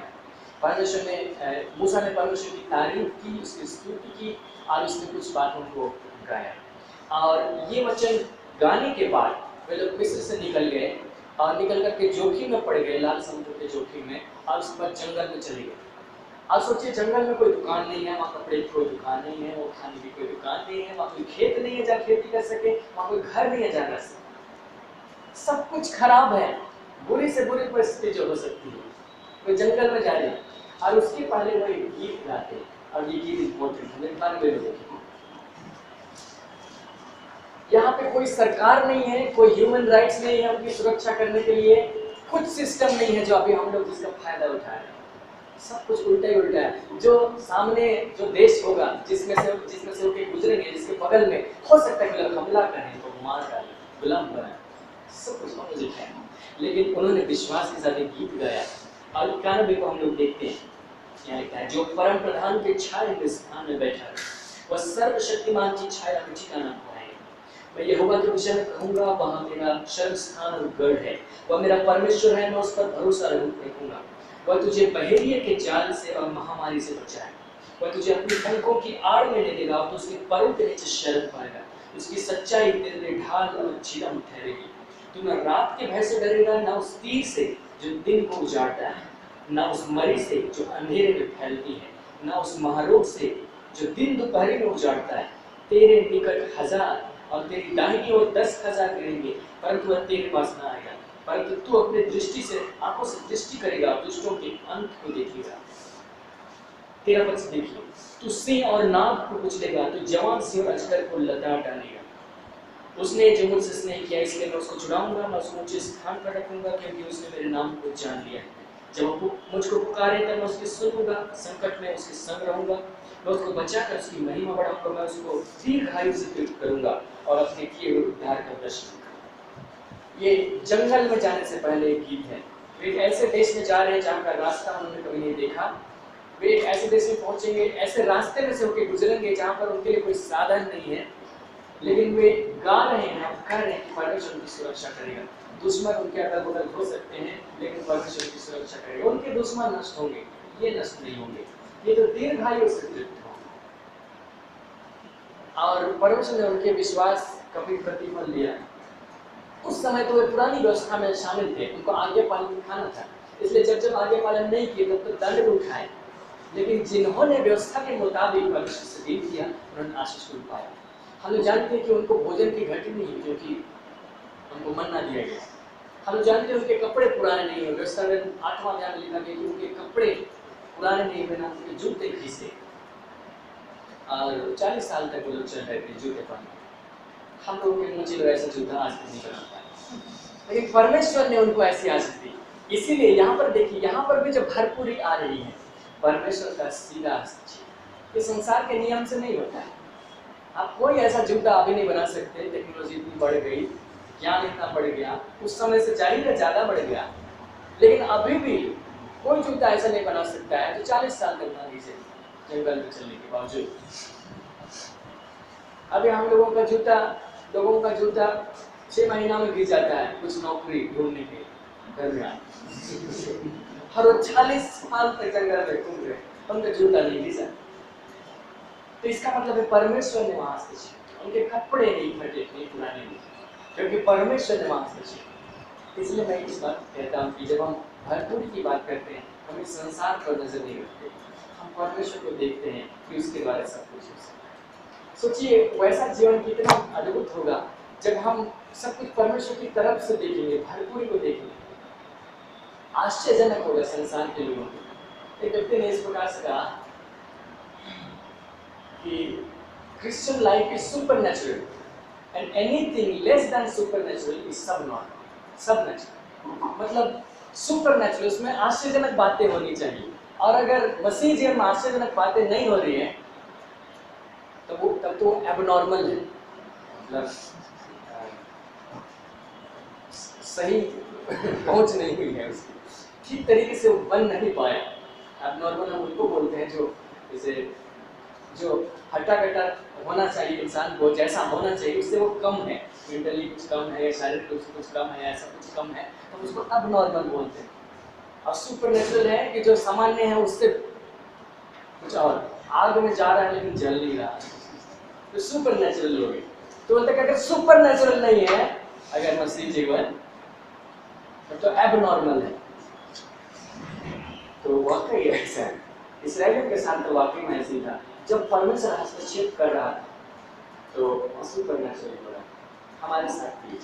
परमेश्वर ने मूसा ने परमेश्वर की तारीफ की, उसकी स्तुति की और उसने कुछ बातों को गाया। और ये वचन गाने के बाद वे लोग मिस्र से निकल गए और निकल करके जोखिम में पड़ गए, लाल समुद्र के जोखिम में, और उसके बाद जंगल में चले गए। अब सोचिए, जंगल में कोई दुकान नहीं है, वहाँ कपड़े की कोई दुकान नहीं है, वो खाने की कोई दुकान नहीं है, वहाँ कोई खेत नहीं है जहाँ खेती कर सके, वहाँ कोई घर नहीं है जहाँ रह सके, सब कुछ खराब है, बुरी से बुरी परिस्थिति जो हो सकती है। कोई जंगल में जा रहे हैं और उसके पहले वो एक गीत गाते हैं, और ये गीत इम्पोर्टेंट है, 92 में देखें। यहाँ पे कोई सरकार नहीं है, कोई ह्यूमन राइट्स नहीं है उनकी सुरक्षा करने के लिए, कुछ सिस्टम नहीं है जो अभी हम लोग जिसका फायदा उठा रहे हैं। सब कुछ उल्टा ही उल्टा है। जो सामने जो देश होगा जिसमें से होके गुजरेंगे, जिसके बगल में हो सकता है कि लोग हमला करें तो मार डालें, गुलाम बनाएं, सब कुछ अपोजिट है। लेकिन उन्होंने विश्वास के साथ एक गीत गाया। और 91 को हम लोग देखते हैं, यहाँ लिखा है, जो परम प्रधान के छाए हुए स्थान में बैठा है, वह सर्वशक्तिमान की छाया में ठिकाना पाएगा। मैं यहोवा के विषय में कहूँगा, वहाँ मेरा शरण स्थान और गढ़ है, वह मेरा परमेश्वर है, मैं उस पर भरोसा रखूंगा। वह तुझे बहेलिये के जाल से और महामारी से बचाए, वह तुझे अपनी पंखों की आड़ में ले लेगा और उसके परों के नीचे शरण पाएगा। उसकी सच्चाई तेरे लिए ढाल और छिड़म ठहरेगी। तू न रात के भय से डरेगा, न उस तीर से जो दिन को उजाड़ता है, न उस मरी से जो अंधेरे में फैलती है, न उस महारोग से जो दिन दोपहरी में उजाड़ता है। तेरे निकट 1000 और तेरी दाहिनी ओर 10,000 गिरेंगे, परंतु वह तेरे पास न आएगा। परंतु तू अपने दृष्टि से आंखों से दृष्टि करेगा, दुष्टों के अंत को देखेगा। तेरा पक्ष देखिए, तू सिंह और नाग को कुचलेगा, तू जवान सिंह और अजगर को लताड़ डालेगा। उसने जो मुझसे स्नेह किया, इसलिए मैं उसको छुड़ाऊंगा, मैं उसको ऊंचे स्थान पर रखूंगा, क्योंकि उसने मेरे नाम को जान लिया है। जब वो मुझको पुकारे तब मैं उसकी सुनूंगा, संकट में उसके संग रहूंगा, मैं उसको बचाकर उसकी महिमा बढ़ाऊंगा, मैं उसको दीर्घायु से तृप्त करूंगा और अपने किए हुए उद्धार का दर्शन करूंगा। ये जंगल में जाने से पहले एक गीत है। वे एक ऐसे देश में जा रहे हैं जहाँ का रास्ता उन्होंने कभी नहीं देखा। वे एक ऐसे देश में पहुंचेंगे, ऐसे रास्ते में से होकर गुजरेंगे जहाँ पर उनके लिए कोई साधन नहीं है, लेकिन वे गा रहे हैं, कह रहे हैं कि परमेश्वर उनकी सुरक्षा करेगा। दुश्मन उनके अगल बगल हो सकते हैं, लेकिन परमेश्वर उनकी सुरक्षा करेगा। उनके दुश्मन नष्ट होंगे, ये नष्ट नहीं होंगे, ये तो दीर्घायु से तृप्त होंगे। और परमेश्वर ने उनके विश्वास का भी प्रतिफल लिया। उस समय तो वे पुरानी व्यवस्था में शामिल थे, उनको आज्ञा पालन दिखाना था, इसलिए जब आज्ञा पालन नहीं किए तब तो दंड उठाए। लेकिन जिन्होंने व्यवस्था के मुताबिक परमेश्वर से डील किया, उन्होंने आशीष को पाया। हम लोग जानते हैं कि उनको भोजन की घटी नहीं है, क्योंकि उनको मन्ना दिया गया। हम लोग जानते हैं उनके कपड़े पुराने नहीं है। व्यवस्था में 8वां अध्याय में लिखा गया कि उनके कपड़े पुराने नहीं हुए, ना उनके जूते घिसे, और 40 साल तक वो लोग चल रहे थे जूते पहने। हम लोगों के मुझे ऐसा जूता आज तक नहीं बना पाया, लेकिन परमेश्वर ने उनको ऐसी आशीष दी। इसीलिए यहाँ पर देखिए, यहाँ पर भी जब भरपूरी आ रही है, परमेश्वर का सीधा हस्तक्षेप। ये संसार के नियम से नहीं होता है। आप कोई ऐसा जूता अभी नहीं बना सकते, टेक्नोलॉजी इतनी बढ़ गई, ज्ञान इतना बढ़ गया, उस समय से चाहिए ज़्यादा बढ़ गया, लेकिन अभी भी कोई जूता ऐसा नहीं बना सकता है जो 40 साल तक बना दी जाए जंगल में चलने के बावजूद। अभी हम लोगों का जूता 6 महीना में गिर जाता है कुछ नौकरी ढूंढने के दरमियान। हर वो 40 साल तक जंगल में घूम रहे, उनका जूता नहीं घिसा। तो इसका मतलब है परमेश्वर ने वहां से, उनके कपड़े नहीं फटे, नहीं पुराने नहीं, क्योंकि परमेश्वर ने वहां से। इसलिए मैं इस बात कहता हूँ कि जब हम भरपूरी की बात करते हैं, हम इस संसार पर नजर नहीं रखते, हम परमेश्वर को देखते हैं कि उसके द्वारा सब कुछ हो सकता है। सोचिए वैसा जीवन कितना अद्भुत होगा जब हम सब कुछ परमेश्वर की तरफ से देखेंगे, भरपूरी को देखेंगे। आश्चर्यजनक होगा संसार के लोगों को। एक व्यक्ति ने इस प्रकार से कहा कि Christian life is supernatural and anything less than supernatural is subnatural. मतलब सुपरनैचुरल, उसमें आश्चर्यजनक बातें होनी चाहिए, और अगर मसीह जीवन में आश्चर्यजनक बातें नहीं हो रही है तब तो एबनॉर्मल है, मतलब सही पहुंच नहीं हुई है, उसकी ठीक तरीके से वो बन नहीं पाया। एबनॉर्मल हम उनको बोलते हैं जो जैसे जो हट्टा कट्टा होना चाहिए, इंसान को जैसा होना चाहिए उससे वो कम है, मेंटली कुछ कम है, शारीरिक रूप से कुछ कम है, ऐसा कुछ कम है, तो उसको एबनॉर्मल बोलते हैं। और सुपरनैचुरल है कि जो सामान्य है उससे कुछ और, आग में जा रहा है लेकिन जल नहीं रहा, तो सुपरनैचुरल लोग हैं। तो बोलते हैं अगर सुपरनैचुरल नहीं है अगर मसीह जीवन, तो एबनॉर्मल है। तो वाकई ऐसा है, इस्राएलियों के साथ तो वाकई में ऐसे था। जब परमेश्वर हस्तक्षेप कर रहा था तो सुपरनैचुरल हो रहा हमारे साथ भी।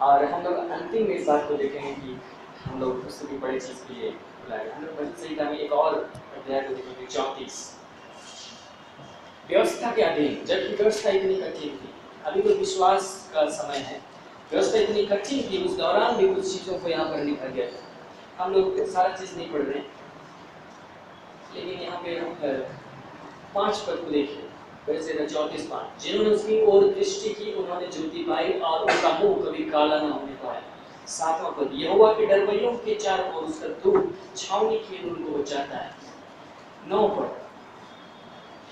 और हम लोग अंतिम में इस बात को देखेंगे कि हम लोग उससे भी बड़ी चीज़ के लिए बुलाए। हम लोग भजन संहिता में एक और अध्याय को देखेंगे 34, व्यवस्था के अधीन। जबकि व्यवस्था इतनी कठिन थी, अभी तो विश्वास का समय है, व्यवस्था इतनी कठिन थी, उस दौरान भी कुछ चीज़ों को यहाँ पर लिखा गया था। हम लोग सारा चीज़ नहीं पढ़ रहे, लेकिन यहाँ पे 5 पद को देखिए, वैसे 34:5, जिन्होंने उसकी ओर दृष्टि की उन्होंने ज्योति पाई और उनका मुंह कभी काला न होने पाया। 7वां पद, यहोवा के डरवैयों के चारों ओर उसका धूप छावनी खेल उनको बचाता है। 9 पद,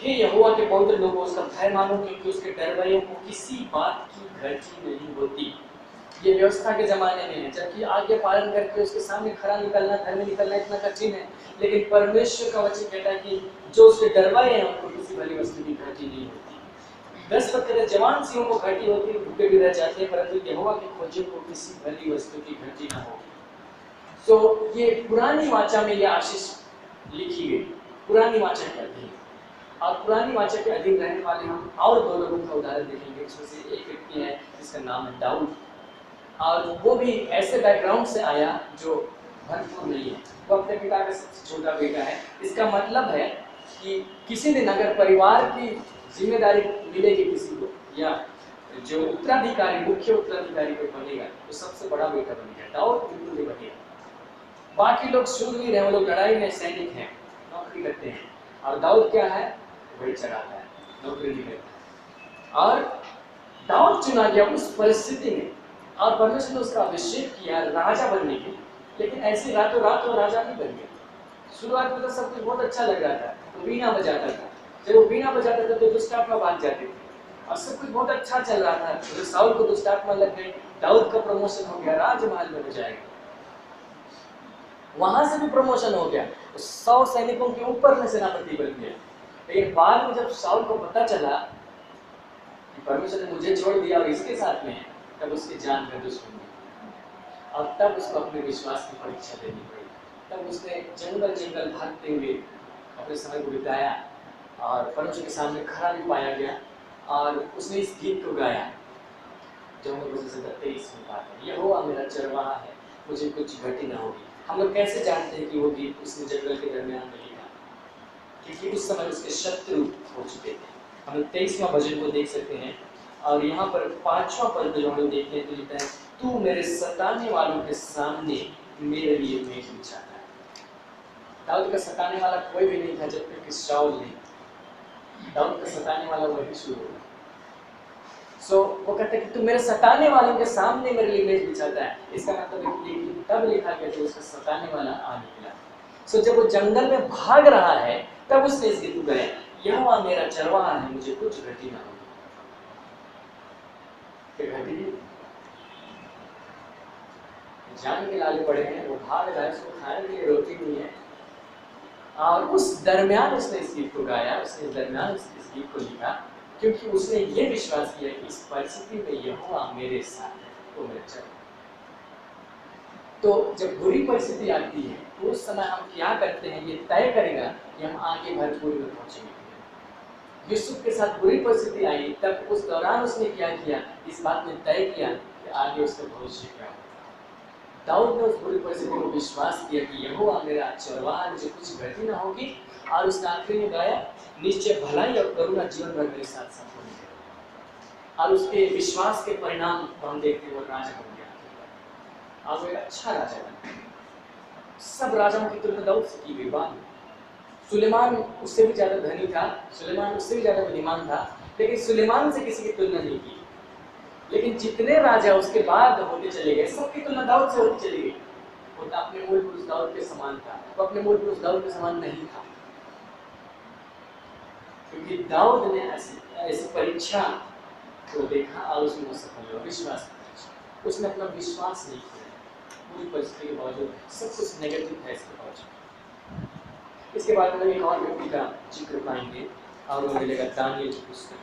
हे यहोवा के पवित्र लोगों उसका भय मानो, क्योंकि उसके डरवैयों को किसी बात की घटी नहीं होती। ये व्यवस्था के जमाने में है, जबकि आज्ञा पालन करके उसके सामने खरा निकलना, घर में निकलना इतना कठिन है, लेकिन परमेश्वर का वचन कहता है कि जो उसके डरवाए हैं उनको किसी भली वस्तु की घटी नहीं होती। 10 पद कहते हैं, जवान सिंहों को घटी होती है, भूखे भी रह जाते हैं, परंतु यहोवा के खोजियों को किसी भली वस्तु की घटी न हो। तो ये पुरानी वाचा में ये आशीष लिखी गई, पुरानी वाचा के अधीन। और पुरानी वाचा के अधीन रहने वाले हम और 2 लोगों का उदाहरण देखेंगे। इसमें से एक व्यक्ति है जिसका नाम है दाऊद, और वो भी ऐसे बैकग्राउंड से आया जो भरपूर नहीं है, वो अपने पिता का सबसे छोटा बेटा है। इसका मतलब है कि किसी दिन अगर परिवार की जिम्मेदारी मिलेगी किसी को, या जो उत्तराधिकारी, मुख्य उत्तराधिकारी को बनेगा, तो सबसे बड़ा बेटा बनेगा। दाऊद बिल्कुल नहीं बनेगा। बाकी लोग शूरवीर हैं, वो लोग लड़ाई में सैनिक हैं, नौकरी करते हैं, और दाऊद क्या है, वही चढ़ाता है, नौकरी नहीं करता। और दाऊद चुना गया उस परिस्थिति में, और परमेश्वर ने उसका अभिषेक किया राजा बनने के लिए, लेकिन ऐसे रातों रात वो राजा नहीं बन गया। शुरुआत में तो सब कुछ बहुत अच्छा लग रहा था, वो बीना बजाता था, जब वो बीना बजाता था तो दुष्ट आत्मा भाग जाते थे, और सब कुछ बहुत अच्छा चल रहा था। तो साउल को दुष्ट आत्मा लग गई, दाऊद का प्रमोशन हो गया, राजमहल में हो जाएगा, वहां से भी प्रमोशन हो गया, 100 सैनिकों के ऊपर में सेनापति बन गया। लेकिन बाद में जब साउल को पता चला कि परमेश्वर ने मुझे छोड़ दिया और इसके साथ में है, तब उसकी जान का दुश्मन है, और तब उसको अपने विश्वास की परीक्षा देनी पड़ी। तब उसने जंगल जंगल भागते हुए अपने समय को बिताया, और परमेश्वर के सामने खड़ा भी पाया गया, और उसने इस गीत को गाया जो हम लोग 23 में पाते हैं, यहोवा मेरा चरवाहा है, मुझे कुछ घटी न होगी। हम लोग कैसे जानते हैं कि वो गीत उसने जंगल के दरमियान में लिखा, क्योंकि उस समय उसके शत्रु हो चुके थे। हम लोग 23वां भजन को देख सकते हैं, और यहाँ पर 5वां पद जो हम लोग देखते हैं तो लिखता है, तू मेरे सताने वालों के सामने मेरे लिए मेज बिछाता है। दाऊद का सताने वाला कोई भी नहीं था जब तक कि शाऊल नहीं, दाऊद का सताने वाला वही शुरू हुआ। वो कहता है कि तू मेरे सताने वालों के सामने मेरे लिए मेज बिछाता है, इसका मतलब तब लिखा गया कि उसका सताने वाला आ निकला। जब वो जंगल में भाग रहा है तब उसने इस गीत को गाया, यहोवा मेरा चरवाहा है, मुझे कुछ घटी ना हो। घटी जान के लाले पड़े हैं, वो भाग रहा है, उसको खाने के लिए रोटी नहीं है, और उस दरमियान उसने इस गीत को गाया, उसने इस दरमियान इस गीत को लिखा, क्योंकि उसने ये विश्वास किया कि इस परिस्थिति में यहोवा मेरे साथ है, तो मेरे चल। तो जब बुरी परिस्थिति आती है तो उस समय हम क्या करते हैं, ये तय करेगा कि हम आगे भरपूर में पहुंचेंगे। यूसुफ के साथ बुरी परिस्थिति आई, तब उस दौरान उसने क्या किया, इस बात ने तय किया कि आगे उसका भविष्य क्या होगा। दाऊद ने उस बुरी परिस्थिति को विश्वास किया कि यहोवा मेरा चरवाहा, मुझे कुछ गलती ना होगी, और उसने आखिरी में गाया, निश्चय भलाई और करुणा जीवन भर मेरे साथ साथ होंगे। और उसके विश्वास के परिणाम हम देखते हैं, वो राजा बन गया, और वो एक अच्छा राजा बना। सब राजाओं की तुलना दाऊद से की गई बात। सुलेमान उससे भी ज्यादा धनी था, सुलेमान उससे भी ज्यादा बुद्धिमान था, लेकिन सुलेमान से किसी की तुलना नहीं की। लेकिन जितने राजा उसके बाद होते चले गए, सबकी तुलना दाऊद से होती चली गई। वो अपने मूल पुरुष दाऊद के समान था, वो अपने मूल पुरुष दाऊद के समान नहीं था, क्योंकि दाऊद ने ऐसी परीक्षा को देखा और उसमें वो सफल हुआ। विश्वास की परीक्षा, उसने अपना विश्वास नहीं किया पूरी परिस्थिति के बावजूद, सब कुछ नेगेटिव है इसके बावजूद। इसके बाद में एक और व्यक्ति का जिक्र पाएंगे, और वो मिलेगा दानियल की पुस्तक।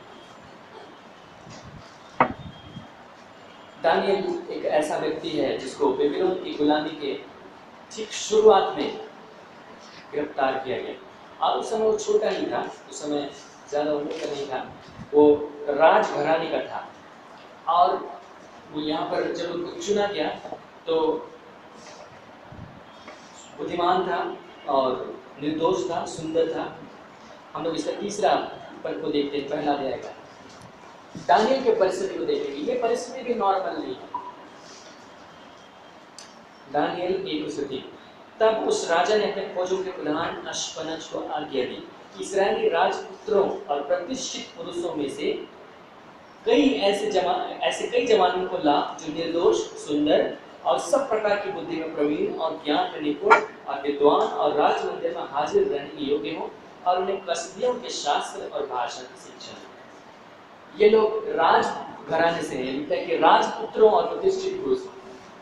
दानियल एक ऐसा व्यक्ति है जिसको बेबीलोन की गुलामी के ठीक शुरुआत में गिरफ्तार किया गया, और उस समय वो छोटा ही था, उस समय ज़्यादा उम्र का नहीं था, वो राजघराने का था। और वो यहाँ पर जब उनको चुना गया तो बुद्धिमान था और निर्दोष था, सुंदर था। हम लोग इसका तीसरा पद को देखते हैं, पहला अध्याय का। दानियल के परिस्थिति को देखेंगे, ये परिस्थिति भी नॉर्मल नहीं है। दानियल 1:3। तब उस राजा ने अपने फौजों के प्रधान अश्पनज को आज्ञा दी, इस्राएली राजपुत्रों और प्रतिष्ठित पुरुषों में से ऐसे कई जवानों को ला जो निर्दोष, सुंदर और सब प्रकार की बुद्धि में प्रवीण और ज्ञान में निपुण और विद्वान और राजमंदिर में हाजिर रहने के योग्य हो, और उन्हें कसदियों के शास्त्र और भाषा की शिक्षा। ये लोग राजघराने से हैं, लिखता है कि राजपुत्रों और प्रतिष्ठित पुरुष।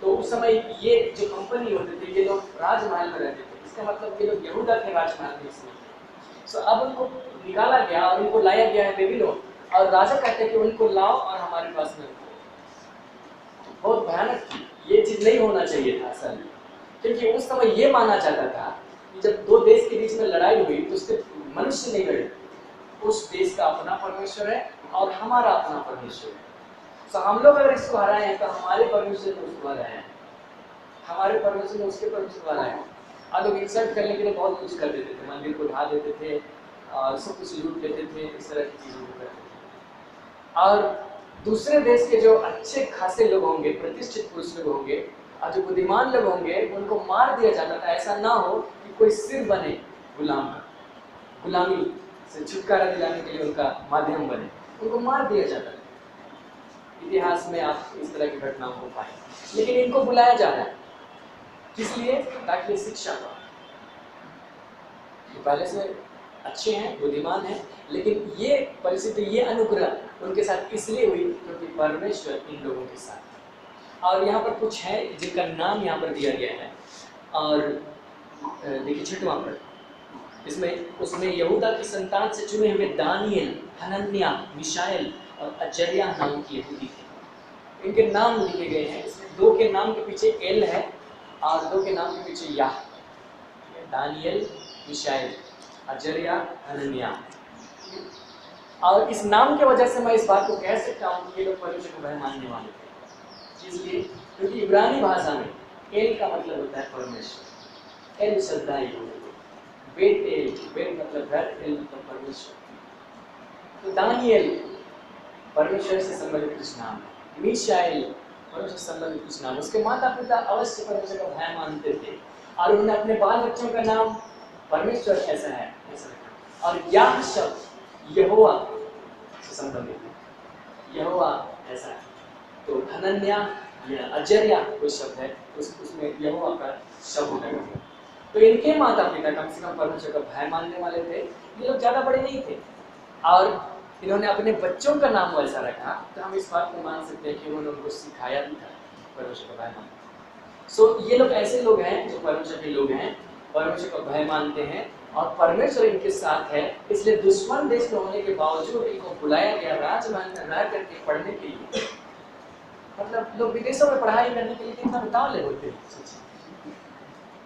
तो उस समय ये जो कंपनी होते थे, ये लोग राजमहल में रहते थे, इसका मतलब ये लोग यहूदा के राजमहल में थे। अब उनको निकाला गया और उनको लाया गया है बेबीलोन, और राजा कहते हैं कि उनको लाओ और हमारे पास में रखो। बहुत भयानक थी, ये चीज नहीं होना चाहिए था असल में, क्योंकि उस समय ये माना जाता था कि जब दो देश के बीच में लड़ाई हुई तो उसके मनुष्य नहीं लड़े, उस देश का अपना परमेश्वर है और हमारा अपना परमेश्वर है। तो हम लोग अगर इसको हराए हैं तो हमारे परमेश्वर ने उसको हराया है, हमारे परमेश्वर ने उसके परमेश्वर को हराया है। और लोग इंसल्ट करने के लिए बहुत कुछ कर देते थे, मंदिर को ढा देते थे और सब कुछ लूट लेते थे, इस तरह की चीज़ों को करते थे। और दूसरे देश के जो अच्छे खासे लोग होंगे, प्रतिष्ठित पुरुष लोग होंगे और जो बुद्धिमान लोग होंगे, उनको मार दिया जाता था। ऐसा ना हो कि कोई सिर बने गुलाम का, गुलामी से छुटकारा दिलाने के लिए उनका माध्यम बने, उनको मार दिया जाता था। इतिहास में आप इस तरह की घटनाओं को पाएं, लेकिन इनको बुलाया जा रहा है किस लिए? ताकि ये शिक्षा पाए। पहले से अच्छे हैं, बुद्धिमान हैं, लेकिन ये परिस्थिति, ये अनुग्रह उनके साथ इसलिए हुई क्योंकि परमेश्वर इन लोगों के साथ। और यहाँ पर कुछ है जिनका नाम यहाँ पर दिया गया है, और देखिए 6वां पद, इसमें उसमें यहूदा की संतान से चुने हुए दानियल, हनन्याह, मिशाएल और अजर्या नाम के यहूदी थे। इनके नाम लिखे गए हैं, इसमें 2 के नाम के पीछे एल है और 2 के नाम के पीछे याह। दानियल, मिशाएल, अजर्या, हनन्याह। और इस नाम की वजह से मैं इस बात को कह सकता हूँ कि ये लोग परमेश्वर को भय मानने वाले थे। इसलिए क्योंकि इब्रानी भाषा में एल का मतलब होता है परमेश्वर। एल शब्द है, बेट एल, बेट मतलब घर, एल मतलब परमेश्वर। तो दानियल परमेश्वर से संबंधित कुछ नाम है, मिशाएल परमेश्वर से संबंधित कुछ नाम। उसके माता पिता अवश्य परमेश्वर का भय मानते थे और उन्होंने अपने बाल बच्चों का नाम परमेश्वर ऐसा है, ऐसा रखा। और याह शब्द यहोवा से संबंधित है, यहोवा ऐसा है। तो हनन्या या अजर्या कोई शब्द है, उसमें यहोवा का शब्द लगा हुआ। तो इनके माता पिता कम से कम परमेश्वर का भय मानने वाले थे। ये लोग ज़्यादा बड़े नहीं थे और इन्होंने अपने बच्चों का नाम वैसा रखा, तो हम इस बात को मान सकते हैं कि उन्होंने उनको सिखाया भी था परमेश्वर का भय मानना। सो ये लोग ऐसे लोग हैं जो परमेश्वर के लोग हैं, परमेश्वर का भय मानते हैं और परमेश्वर इनके साथ है। इसलिए दुश्मन देश में होने के बावजूद इनको बुलाया गया राजमहल में रह करके पढ़ने के लिए। मतलब लोग विदेशों में पढ़ाई करने के लिए कितना उतावले होते हैं।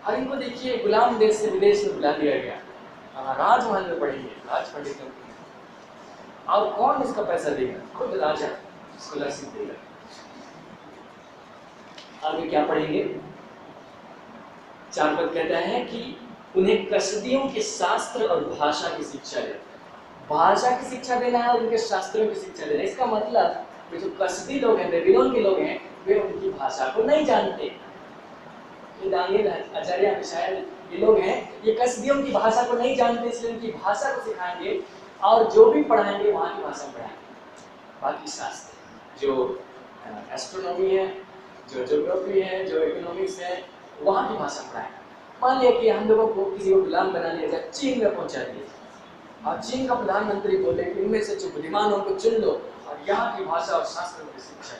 और इनको देखिए गुलाम देश से विदेश में बुला दिया गया, राजमहल में पढ़ेंगे, राज पंडित। और कौन इसका पैसा देगा? खुद राजा स्कॉलरशिप देगा। आगे क्या पढ़ेंगे? 4 पद कहता है कि उन्हें कसदियों के शास्त्र और भाषा की शिक्षा दे। भाषा की शिक्षा देना है और उनके शास्त्रों की शिक्षा देना। इसका मतलब वे जो कसदी लोग हैं, बेबीलोन के लोग हैं, वे उनकी भाषा को नहीं जानते। दानिएल, अजर्या, मिशाएल, ये लोग हैं, ये कसदियों की भाषा को नहीं जानते, इसलिए उनकी भाषा को सिखाएंगे और जो भी पढ़ाएंगे वहाँ की भाषा में पढ़ाएंगे। बाकी शास्त्र जो एस्ट्रोनॉमी है, जो ज्योग्राफी है, जो इकोनॉमिक्स है, वहाँ की भाषा पढ़ाएंगे। मान लिया कि हम लोगों को किसी को गुलाम बना लिया जाए, चीन में पहुँचा दिया और चीन का प्रधानमंत्री बोले कि इनमें से जो बुद्धिमान उनको चुन लो और यहाँ की भाषा और शास्त्र की शिक्षा।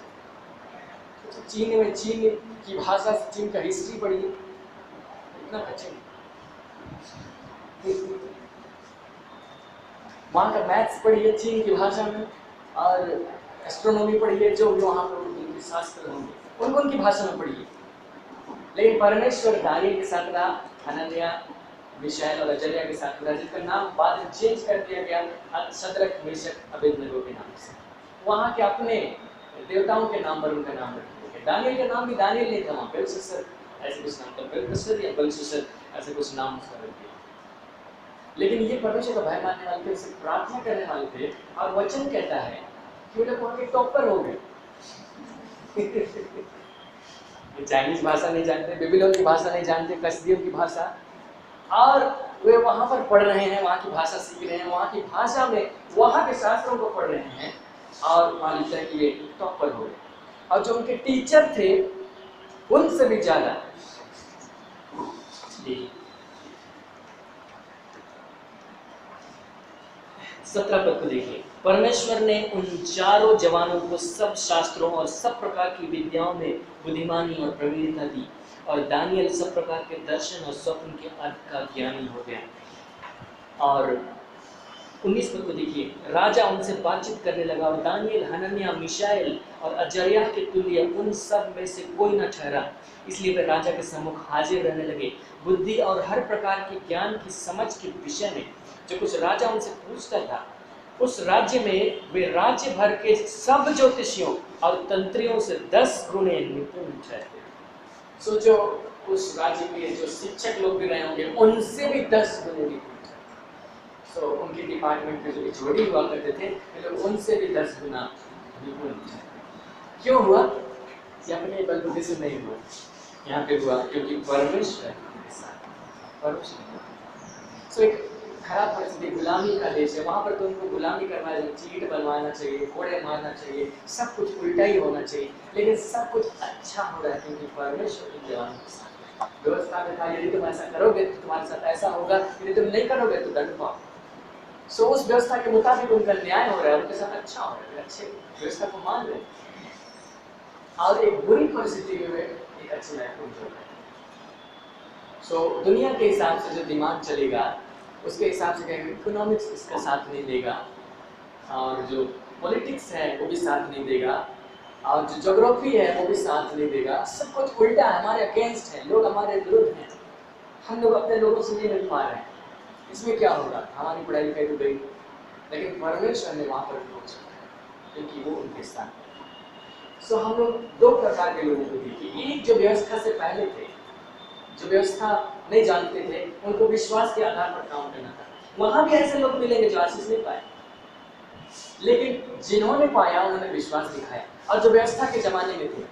तो चीन में चीन की भाषा, चीन का हिस्ट्री पढ़िए, इतना बच्चे वहाँ का मैथ्स पढ़िए चीन की भाषा में और एस्ट्रोनॉमी पढ़िए, जो भी वहाँ पर शास्त्र होंगे उनको उनकी भाषा में पढ़िए। लेकिन परमेश्वर दानिएल के साथ रहा, हनन्या, मिशाएल और अजर्या के साथ रहा, जिसका नाम बाद में चेंज कर दिया गया शद्रक, मेशक, अबेदनगो के नाम से। वहाँ के अपने देवताओं के नाम पर उनका नाम रख दिया। दानिएल का नाम भी दानिएल नहीं था, वहाँ बेलशस्सर ऐसे कुछ नाम था, बेलशस्सर या बेलशस्सर ऐसे कुछ नाम उसका रख दिया। लेकिन ये परमेश्वर का भय मानने वाले थे, उसे प्रार्थना करने वाले थे और वचन कहता है कि उन्हें वहाँ के टॉपर हो गए। चाइनीज भाषा नहीं जानते, बेबीलोन की भाषा नहीं जानते, कसदियों की भाषा, और वे वहाँ पर पढ़ रहे हैं, वहाँ की भाषा सीख रहे हैं, वहाँ की भाषा में वहाँ के शास्त्रों को पढ़ रहे हैं और मान लिखता है कि वे टॉपर हो गए। और जो उनके टीचर थे उनसे भी ज़्यादा। 17 पद को देखिए। परमेश्वर ने उन चारों जवानों को सब शास्त्रों और सब प्रकार की विद्याओं में बुद्धिमानी और प्रवीणता दी और दानिएल सब प्रकार के दर्शन और स्वप्न के अर्थ का ज्ञानी हो गया। और 19 पद को देखिए। राजा उनसे बातचीत करने लगा और दानिएल, हनन्या, मिशाएल और अजर्या के तुल्य उन सब में से कोई न ठहरा, इसलिए वे राजा के सम्मुख हाजिर रहने लगे। बुद्धि और हर प्रकार के ज्ञान की समझ के विषय में जो कुछ राजा उनसे पूछता था, उस राज्य में वे राज्य भर के सब ज्योतिषियों और तंत्रियों से 10 गुणे निपुण ठहरते। सोचो, उस राज्य के जो शिक्षक लोग भी रहे होंगे उनसे भी 10 गुणे निपुण। तो उनके डिपार्टमेंट में जो एचओडी हुआ करते थे, लोग उनसे भी 10 गुना निपुण। क्यों हुआ? ये अपने बलबूते से नहीं हुआ, यहाँ पे हुआ क्योंकि परमेश्वर। सो एक खराब परिस्थिति, गुलामी का देश है, वहाँ पर तो उनको गुलामी करवाया जाए, चीट बनवाना चाहिए, कोड़े मारना चाहिए, सब कुछ उल्टा ही होना चाहिए, लेकिन सब कुछ अच्छा हो रहा है क्योंकि परमेश्वर के जवानों के साथ व्यवस्था में था। यदि तुम ऐसा करोगे तो तुम्हारे साथ ऐसा होगा, यदि तुम नहीं करोगे तो दंड पाओ। सो उस व्यवस्था के मुताबिक उनका न्याय हो रहा है, उनके साथ अच्छा हो रहा है, अच्छे व्यवस्था को मान रहे हैं और एक बुरी परिस्थिति में एक अच्छी लाइफ को जी रहे हैं। सो दुनिया के हिसाब से जो दिमाग चलेगा उसके हिसाब से कहेंगे, इकोनॉमिक्स इसका साथ नहीं देगा और जो पॉलिटिक्स है वो भी साथ नहीं देगा और जो ज्योग्राफी है वो भी साथ नहीं देगा। सब कुछ उल्टा है, हमारे अगेंस्ट है, लोग हमारे विरुद्ध हैं, हम लोग अपने लोगों से नहीं मिल पा रहे हैं। इसमें क्या होगा? हमारी पढ़ाई लिखाई तो गई, लेकिन परमेश्वर ने वहाँ पर पहुँचा क्योंकि वो उनके साथ है। सो हम लोग 2 प्रकार के लोगों को देखिए। एक जो व्यवस्था से पहले थे, जो व्यवस्था नहीं जानते थे, उनको विश्वास के आधार पर काम करना था। वहाँ भी ऐसे लोग मिलेंगे जो आशीष नहीं पाए, लेकिन जिन्होंने पाया उन्होंने विश्वास दिखाया। और जो व्यवस्था के जमाने में थे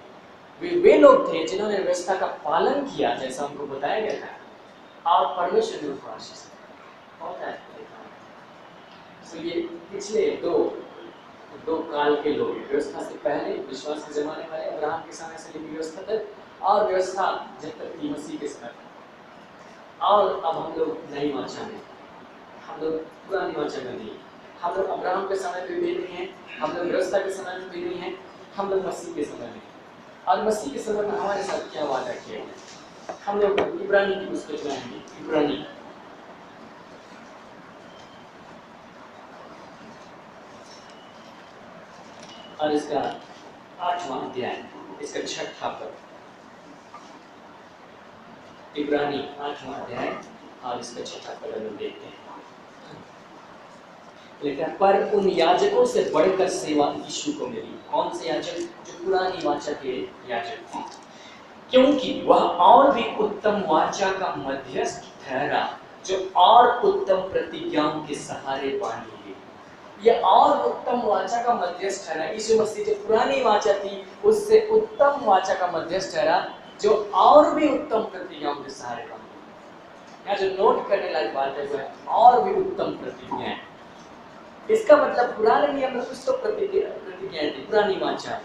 वे लोग थे जिन्होंने व्यवस्था का पालन किया जैसा उनको बताया गया था। और परमेश्वर ने उनको आशीष दिया। बहुत है तो ये पिछले दो काल के लोग, व्यवस्था से पहले विश्वास के जमाने वाले अब्राहम के समय से लेकर व्यवस्था तक, और व्यवस्था जब तक की मसीह के समय तक। और अब हम लोग नई वाचा में, हम लोग पुरानी वाचा में नहीं, हम लोग अब्राहम के समय में भी नहीं हैं, हम लोग व्यवस्था के समय में भी नहीं हैं, हम लोग मसीह के समय में। और मसीह के समय में हमारे साथ क्या वादा किया गया, हम लोग इब्रानी की पुस्तक में, इब्रानी और इसका 8वां अध्याय, इसका 6ठा पद, इब्रानी 8वां अध्याय और इसका 6ठा पद हम देखते हैं। लिखा है, पर उन याजकों से बढ़कर सेवा यीशु को मिली। कौन से याजक? जो पुरानी वाचा के याजक थे, क्योंकि वह और भी उत्तम वाचा का मध्यस्थ ठहरा, जो और उत्तम प्रतिज्ञाओं के सहारे बांधी गई। यह और उत्तम वाचा का मध्यस्थ ठहरा, यीशु मसीह जो पुरानी वाचा थी उससे उत्तम वाचा का मध्यस्थ ठहरा, जो और भी उत्तम प्रतिज्ञाओं के सहारे बांधी। यहाँ जो नोट करने लायक बात है वो है और भी उत्तम प्रतिज्ञाएं। इसका मतलब पुराने नियम में कुछ तो प्रतिज्ञाएं थी, पुरानी वाचा,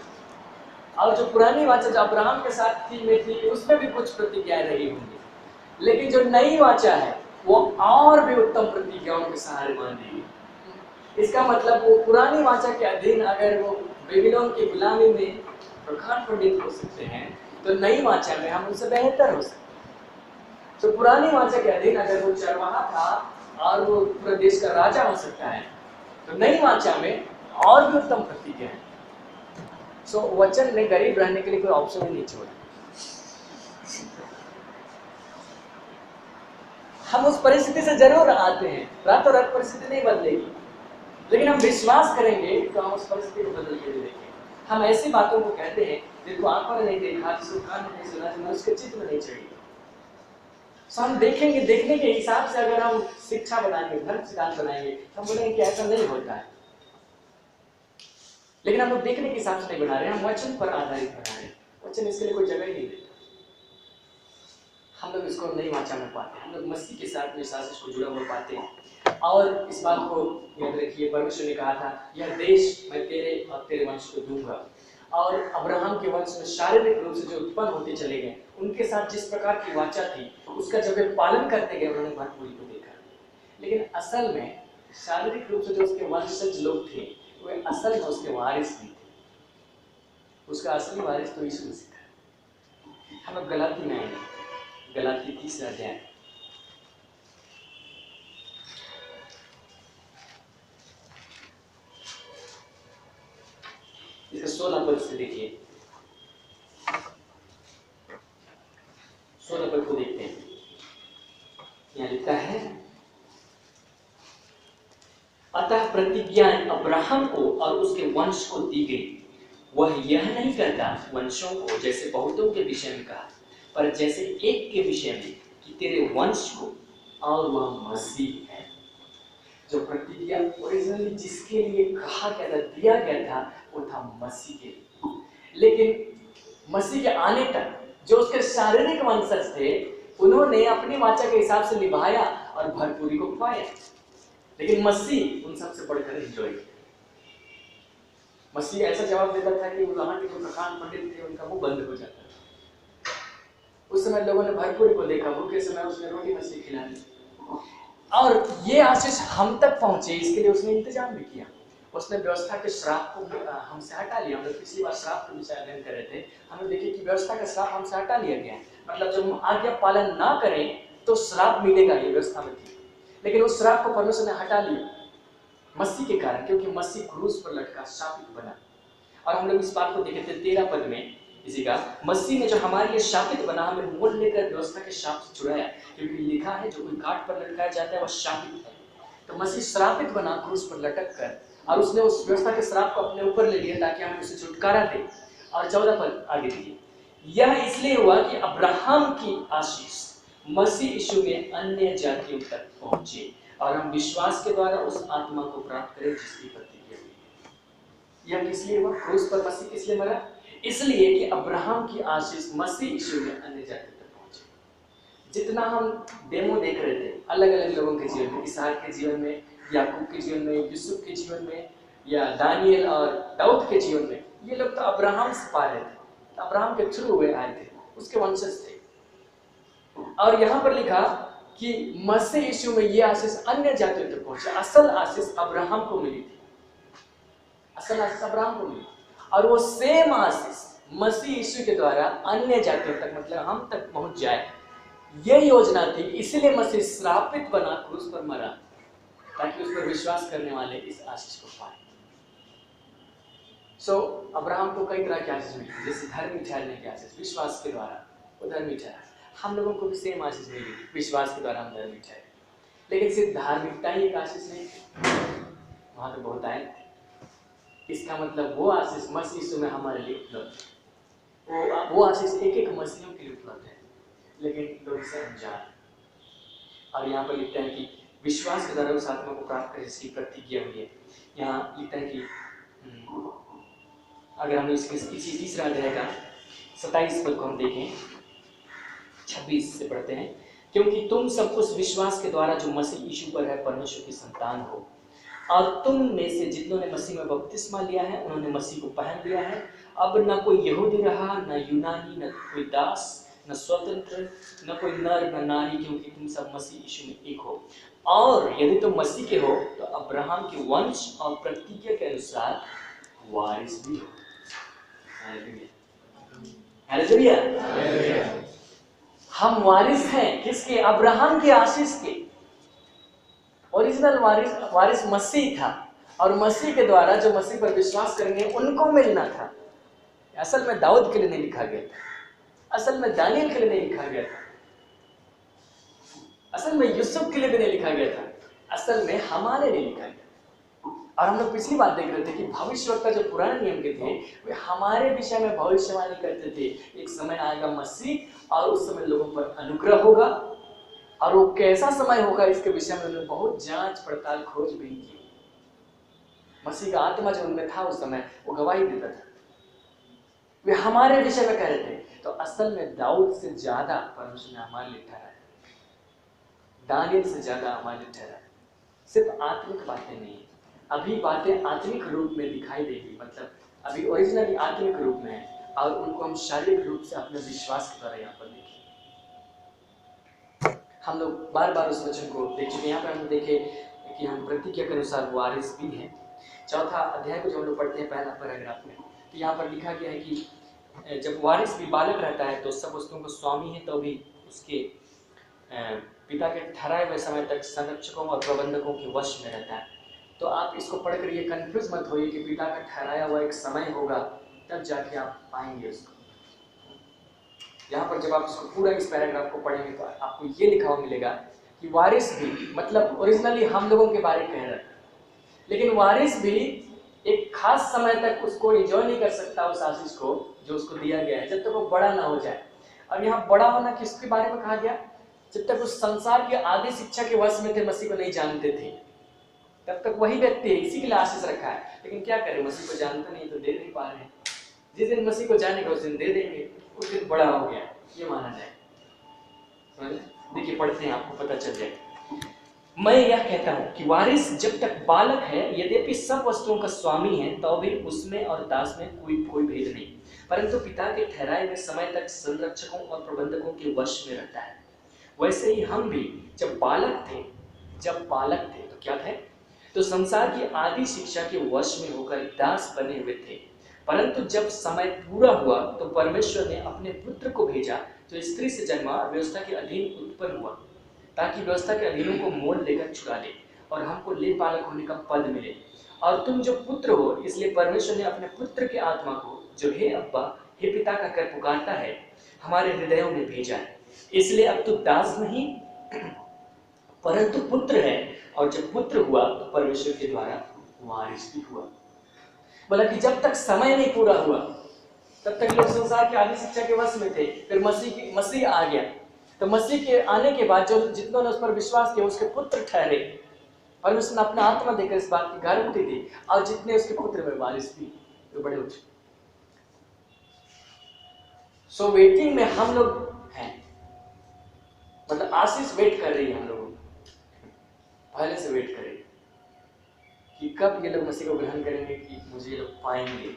और जो पुरानी वाचा जो अब्राहम के साथ थी उसमें भी कुछ प्रतिज्ञाएं रही होंगी, लेकिन जो नई वाचा है वो और भी उत्तम प्रतिज्ञाओं के सहारे बांधी गई। इसका मतलब वो पुरानी वाचा के अधीन अगर वो बेबीलोन की गुलामी में प्रधान पंडित हो सकते हैं, तो नई वाचा में हम उनसे बेहतर हो सकते हैं। तो पुरानी वाचा के अधीन अगर वो चरवाहा था और वो पूरे देश का राजा हो सकता है, तो नई वाचा में और भी उत्तम प्रतिज्ञा है। सो वचन ने गरीब रहने के लिए कोई ऑप्शन ही नहीं छोड़ा। हम उस परिस्थिति से जरूर आते हैं, रातों रात परिस्थिति नहीं बदलेगी, लेकिन हम विश्वास करेंगे तो हम उस परिस्थिति को बदल के देखेंगे। हम ऐसी बातों को कहते हैं जिनको आंखों ने नहीं देखा, जिसको कान ने नहीं सुना, जो उसके चित्त में नहीं चढ़ी। सो हम देखेंगे, देखने के हिसाब से अगर हम शिक्षा बनाएंगे, धर्म सिद्धांत बनाएंगे, तो हम बोलेंगे कि ऐसा नहीं होता है। लेकिन हम लोग देखने के हिसाब से नहीं बना रहे, हम वचन पर आधारित बना रहे हैं। वचन इसके लिए कोई जगह ही नहीं देता। हम लोग इसको नई वाचा में पाते हैं, हम लोग मसीह के साथ विश्वास इसको जुड़ा हुआ पाते हैं। और इस बात को याद रखिए, परमेश्वर ने कहा था यह देश मैं तेरे और तेरे वंश को दूंगा। और अब्राहम के वंश में शारीरिक रूप से जो उत्पन्न होते चले गए, उनके साथ जिस प्रकार की वाचा थी उसका जब वे पालन करते गए उन्होंने भरपूरी को देखा। लेकिन असल में शारीरिक रूप से जो उसके वंशज लोग थे वे असल में उसके वारिस नहीं थे। उसका असली वारिस तो यीशु मसीह था। हम लोग गलाती में आएंगे, गलाती 3 अध्याय, इसका 16 पद से देखिए, 16 पद को देखते हैं। यहाँ लिखा है, अतः प्रतिज्ञाएं अब्राहम को और उसके वंश को दी गई। वह यह नहीं करता वंशों को जैसे बहुतों के विषय में कहा, पर जैसे एक के विषय में कि तेरे वंश को, और वह मसीह है। जो प्रतिज्ञा ओरिजिनली जिसके लिए कहा गया था, दिया गया था, वो था मसीह के लिए। लेकिन मसीह के आने तक जो उसके शारीरिक वंशज थे उन्होंने अपनी वाचा के हिसाब से निभाया और भरपूरी को पाया। लेकिन मसीह उन सबसे बढ़कर एंजॉय किया। मसीह ऐसा जवाब देता था कि वहां के जो प्रधान पंडित थे उनका मुंह बंद हो जाता था। उस समय लोगों ने भरपूरी को देखा, भूखे समय उसने रोटी मछली खिला दी, और ये आशीष हम तक पहुंचे इसके लिए उसने इंतजाम भी किया। उसने व्यवस्था के श्राप को हमसे हटा लिया। हम लोग पिछली बार श्राप के विषय अध्ययन कर रहे थे, हमें देखिए कि व्यवस्था का श्राप हमसे हटा लिया गया। मतलब जब हम आज्ञा पालन ना करें तो श्राप मिलेगा, ये व्यवस्था में थी। लेकिन उस श्राप को परमेश्वर ने हटा लिया मसीह के कारण, क्योंकि मसीह क्रूस पर लटका शापित बना। और हम लोग इस बात को देखे थे 13 पद में, इसी का मसीह ने जो हमारे लिए शापित बना, हमें मोल लेकर व्यवस्था के शाप से छुड़ाया। क्योंकि लिखा है जो कोई काट पर लटकाया जाता है वह शापित है। तो मसीह श्रापित बना क्रूस पर लटक कर, और उसने उस व्यवस्था के श्राप को अपने ऊपर ले लिया ताकि हमें उसे छुटकारा दे। और 14 पद आगे देखिए, यह इसलिए हुआ कि अब्राहम की आशीष मसीह यीशु में अन्य जातियों तक पहुंचे, और हम विश्वास के द्वारा उस आत्मा को प्राप्त करें जिसकी प्रतिज्ञा हुई। यह किस लिए हुआ? क्रूस पर मसीह किस लिए मरा? इसलिए कि अब्राहम की आशीष मसीह यीशु में अन्य जातियों तक पहुंचे। जितना हम डेमो देख रहे थे अलग अलग लोगों के जीवन में, इसहाक के जीवन में, याकूब के जीवन में, यूसुफ के जीवन में, या दानियल और दाऊद के जीवन में, ये लोग तो अब्राहम से पा रहे थे, अब्राहम के थ्रू हुए आए थे, उसके वंशज थे। और यहाँ पर लिखा कि मसीह यीशु में ये आशीष अन्य जातियों तक पहुंचा। असल आशीष अब्राहम को मिली थी, असल आशीष अब्राहम को मिली, और वो सेम आशीष मसीह यीशु के द्वारा अन्य जातियों तक, मतलब हम तक पहुंच जाए, ये योजना थी। इसीलिए मसीह श्रापित बना, क्रूस पर मरा, ताकि उस पर विश्वास करने वाले इस आशीष को पाए। अब्राहम को कई तरह की आशीष मिली, जैसे धर्मी ठहरने की आशीष, विश्वास के द्वारा वो धर्मी ठहरा। हम लोगों को भी सेम आशीष मिली, विश्वास के द्वारा हम धर्मी ठहरे। लेकिन सिर्फ धार्मिकता ही एक आशीष नहीं थी, वहां तो बहुत आए थे। इसका मतलब वो आशीष मसीह यीशु में हमारे लिए उपलब्ध है, वो आशीष एक एक मसीहियों के लिए उपलब्ध है, लेकिन लोग इसे अनजान। और यहाँ पर लिखता है कि विश्वास के द्वारा उस आत्मा को प्राप्त कर जिसकी प्रतिज्ञा हुई है। यहाँ लिखता है कि अगर हम इसी तीसरा अध्याय का 27 पद को हम देखें, 26 से पढ़ते हैं, क्योंकि तुम सब उस विश्वास के द्वारा जो मसीह यीशु पर है परमेश्वर की संतान हो, और तुम में से जितनों ने मसीह में बपतिस्मा लिया है उन्होंने मसीह को पहन लिया है। अब न कोई यहूदी रहा, न यूनानी, न कोई दास, न स्वतंत्र, न कोई नर न नारी, क्योंकि तुम सब मसीह यीशु में एक हो। और यदि तुम मसीह के हो तो अब्राहम के वंश और प्रतिज्ञा के अनुसार वारिस भी हो। हालेलुया। हम वारिस हैं किसके? अब्राहम के आशीष के। ओरिजिनल वारिस मसीह था, और मसीह के द्वारा जो मसीह पर विश्वास करेंगे उनको मिलना था। असल में दाऊद के लिए नहीं लिखा गया था, असल में दानियल के लिए नहीं लिखा गया था, असल में यूसुफ के लिए भी नहीं लिखा गया था, असल में हमारे लिए लिखा गया। और हम लोग पिछली बात देख रहे थे कि भविष्यवक्ता जो पुराने नियम के थे वे हमारे विषय में भविष्यवाणी करते थे। एक समय आएगा मसीह और उस समय लोगों पर अनुग्रह होगा, और वो कैसा समय होगा इसके विषय में उन्होंने बहुत जांच पड़ताल खोजबीन की। मसीह का आत्मा जो उनमें था उस समय वो गवाही देता था, वे हमारे विषय में कह रहे थे। तो असल में दाऊद से ज्यादा परमेश्वर ने हमारे लिए ठहरा है, दानियल से ज्यादा हमारे लिए ठहरा है। सिर्फ आत्मिक बातें नहीं, अभी बातें आत्मिक रूप में दिखाई देगी, मतलब अभी ओरिजिनली आत्मिक रूप में है, और उनको हम शारीरिक रूप से अपने विश्वास के द्वारा यहाँ पर देखें। हम लोग बार बार उस वचन को देख चुके। यहाँ पर हम देखे कि हम प्रतिज्ञा के अनुसार वारिस भी हैं। चौथा अध्याय को जब हम लोग पढ़ते हैं पहला पैराग्राफ में, तो यहाँ पर लिखा गया है कि जब वारिस भी बालक रहता है तो सब वस्तुओं को स्वामी है, तो भी उसके पिता के ठहराए हुए समय तक संरक्षकों और प्रबंधकों के वश में रहता है। तो आप इसको पढ़कर ये कंफ्यूज मत होइए कि पिता का ठहराया हुआ एक समय होगा तब जाके आप पाएंगे उसको। यहाँ पर जब आप इसको पूरा इस पैराग्राफ को पढ़ेंगे तो आपको ये लिखा हुआ मिलेगा कि वारिस भी, मतलब ओरिजिनली हम लोगों के बारे में कह रहा है, लेकिन वारिस भी एक खास समय तक उसको एंजॉय नहीं कर सकता उस आशीष को जो उसको दिया गया है, जब तक वो बड़ा ना हो जाए। और यहाँ बड़ा होना किसके बारे में कहा गया? जब तक उस संसार की आधी शिक्षा के वश में थे, मसीह को नहीं जानते थे, तब तक वही व्यक्ति है, इसी के लिए आशीष रखा है। लेकिन क्या करें, मसीह को जानते नहीं तो दे नहीं पा रहे हैं। जिस दिन मसीह को जानेगा उस दिन दे देंगे, उस दिन बड़ा हो गया ये माना जाए। देखिए पढ़ते हैं, आपको पता चल जाएगा। मैं यह कहता हूं कि वारिस जब तक बालक है, यद्यपि सब वस्तुओं का स्वामी है, तो भी उसमें और दास में कोई भेद नहीं, परंतु पिता के ठहराए हुए समय तक संरक्षकों और प्रबंधकों के वश में रहता है। वैसे ही हम भी जब बालक थे तो क्या थे? तो संसार की आदि शिक्षा के वश में होकर दास बने हुए थे। परंतु जब समय पूरा हुआ तो परमेश्वर ने अपने पुत्र को भेजा, जो स्त्री से जन्मा और व्यवस्था के अधीन उत्पन्न हुआ, ताकि व्यवस्था के अधीनों को मोल लेकर छुड़ा ले और हमको ले पालक होने का पद मिले। और तुम जो पुत्र हो, इसलिए परमेश्वर ने अपने पुत्र के आत्मा को, जो हे अब्बा हे पिता का कर पुकारता है, हमारे हृदयों में भेजा है। इसलिए अब तो दास नहीं परंतु पुत्र है, और जब पुत्र हुआ तो परमेश्वर के द्वारा वारिस भी हुआ। बोला कि जब तक समय नहीं पूरा हुआ तब तक लोग संसार की आदि शिक्षा के वश में थे। फिर मसीह आ गया, तो मसीह के आने के बाद जो जितनों ने उस पर विश्वास किया उसके पुत्र ठहरे। परमेश्वर ने अपना आत्मा देकर इस बात की गारंटी दी, और जितने उसके पुत्र में वारिस भी तो बड़े उठे। सो वेटिंग में हम लोग हैं, मतलब आशीष वेट कर रही है हम लोगों को, पहले से वेट कर रही है कि कब ये लोग मसीह को ग्रहण करेंगे, कि मुझे ये लोग पाएंगे।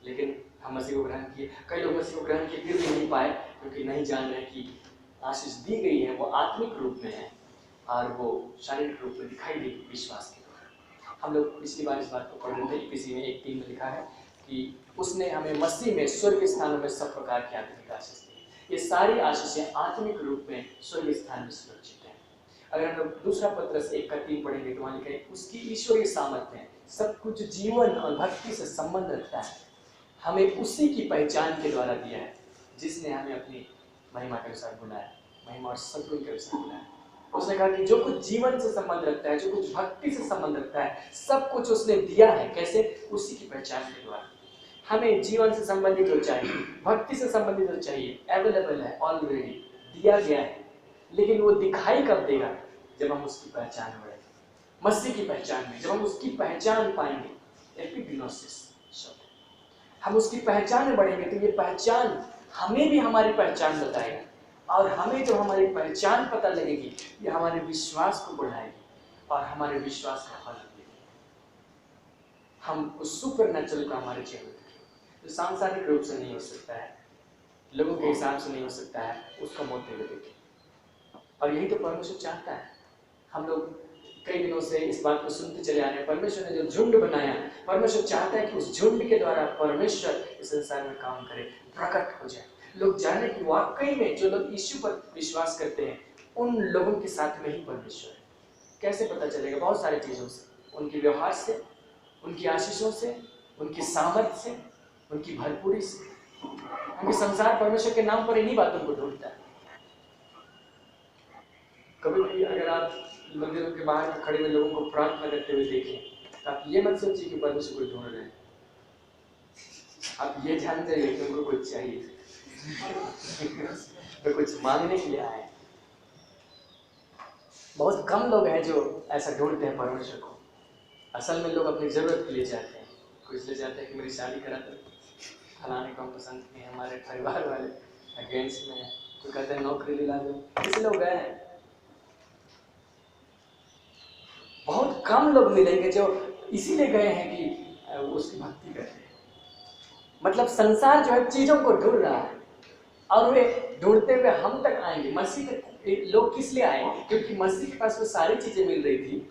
लेकिन हम मसीह को ग्रहण किए, कई लोग मसीह को ग्रहण किए फिर भी नहीं पाए, क्योंकि नहीं जान रहे कि आशीष दी गई है वो आत्मिक रूप में है और वो शारीरिक रूप में दिखाई देगी विश्वास के द्वारा। हम लोग पिछली बार इस बात को पढ़ रहे थे, किसी में 1:3 में लिखा है कि उसने हमें मसीह में स्वर्ग स्थानों में सब प्रकार की आत्मिक आशीष दी। ये सारी आशीषें आत्मिक रूप में स्वर्ग स्थान में सुरक्षित है। अगर हम लोग दूसरा पत्रस 1:3 पढ़ेंगे तो वहाँ लिखा है उसकी ईश्वरीय सामर्थ्य है, सब कुछ जीवन और भक्ति से संबंध रखता है, हमें उसी की पहचान के द्वारा दिया है जिसने हमें अपनी महिमा के अनुसार बुलाया, महिमा और सद्गुण के अनुसार बुलाया। उसने कहा कि जो कुछ जीवन से संबंध रखता है, जो कुछ भक्ति से संबंध रखता है, सब कुछ उसने दिया है। कैसे? उसी की पहचान के द्वारा। हमें जीवन से संबंधित जो चाहिए, भक्ति से संबंधित जो चाहिए, अवेलेबल है, ऑलरेडी दिया गया है। लेकिन वो दिखाई कब देगा? जब हम उसकी पहचान बढ़ेंगे, मसीह की पहचान में। जब हम उसकी पहचान पाएंगे, एपिग्नोसिस शब्द, हम उसकी पहचान में बढ़ेंगे तो ये पहचान हमें भी हमारी पहचान बताएगा, और हमें जो हमारी पहचान पता लगेगी ये हमारे विश्वास को बढ़ाएगी और हमारे विश्वास का फल देगी। हम उस सुपरनैचुरल का हमारे जीवन में जो सांसारिक रूप से नहीं हो सकता है, लोगों के हिसाब से नहीं हो सकता है, उसका मौत देकर देखें। और यही तो परमेश्वर चाहता है। हम लोग कई दिनों से इस बात को सुनते चले आ रहे हैं, परमेश्वर ने जो झुंड बनाया, परमेश्वर चाहता है कि उस झुंड के द्वारा परमेश्वर इस संसार में काम करे, प्रकट हो जाए। लोग जाने कि वाकई में जो लोग यीशु पर विश्वास करते हैं उन लोगों के साथ में ही परमेश्वर है। कैसे पता चलेगा? बहुत सारी चीज़ों से, उनके व्यवहार से, उनकी आशीषों से, उनकी सामर्थ्य से, उनकी भरपूरी से। क्योंकि संसार परमेश्वर के नाम पर इन्हीं बातों को ढूंढता है। कभी भी अगर आप मंदिरों के बाहर खड़े हुए लोगों को प्रार्थना करते हुए देखें तो आप ये मत सोचिए कि परमेश्वर को ढूंढ रहे हैं, आप ये ध्यान जाइए कि उनको कुछ चाहिए तो कुछ मांगने के लिए आए। बहुत कम लोग हैं जो ऐसा ढूंढते हैं परमेश्वर को। असल में लोग अपनी जरूरत के लिए चाहते हैं। कोई इसलिए चाहते हैं कि मेरी शादी करा दो, फलाने को हम पसंद नहीं, हमारे परिवार वाले अगेंस्ट में है। कोई कहते हैं नौकरी दिला दो, इसलिए लोग गए हैं। बहुत कम लोग मिलेंगे जो इसीलिए गए हैं कि उसकी भक्ति करते हैं। मतलब संसार जो है चीजों को ढूंढ रहा है और वे ढूंढते हुए हम तक आएंगे। मसीह तक लोग किस लिए आए? क्योंकि मसीह के पास वो सारी चीजें मिल रही थी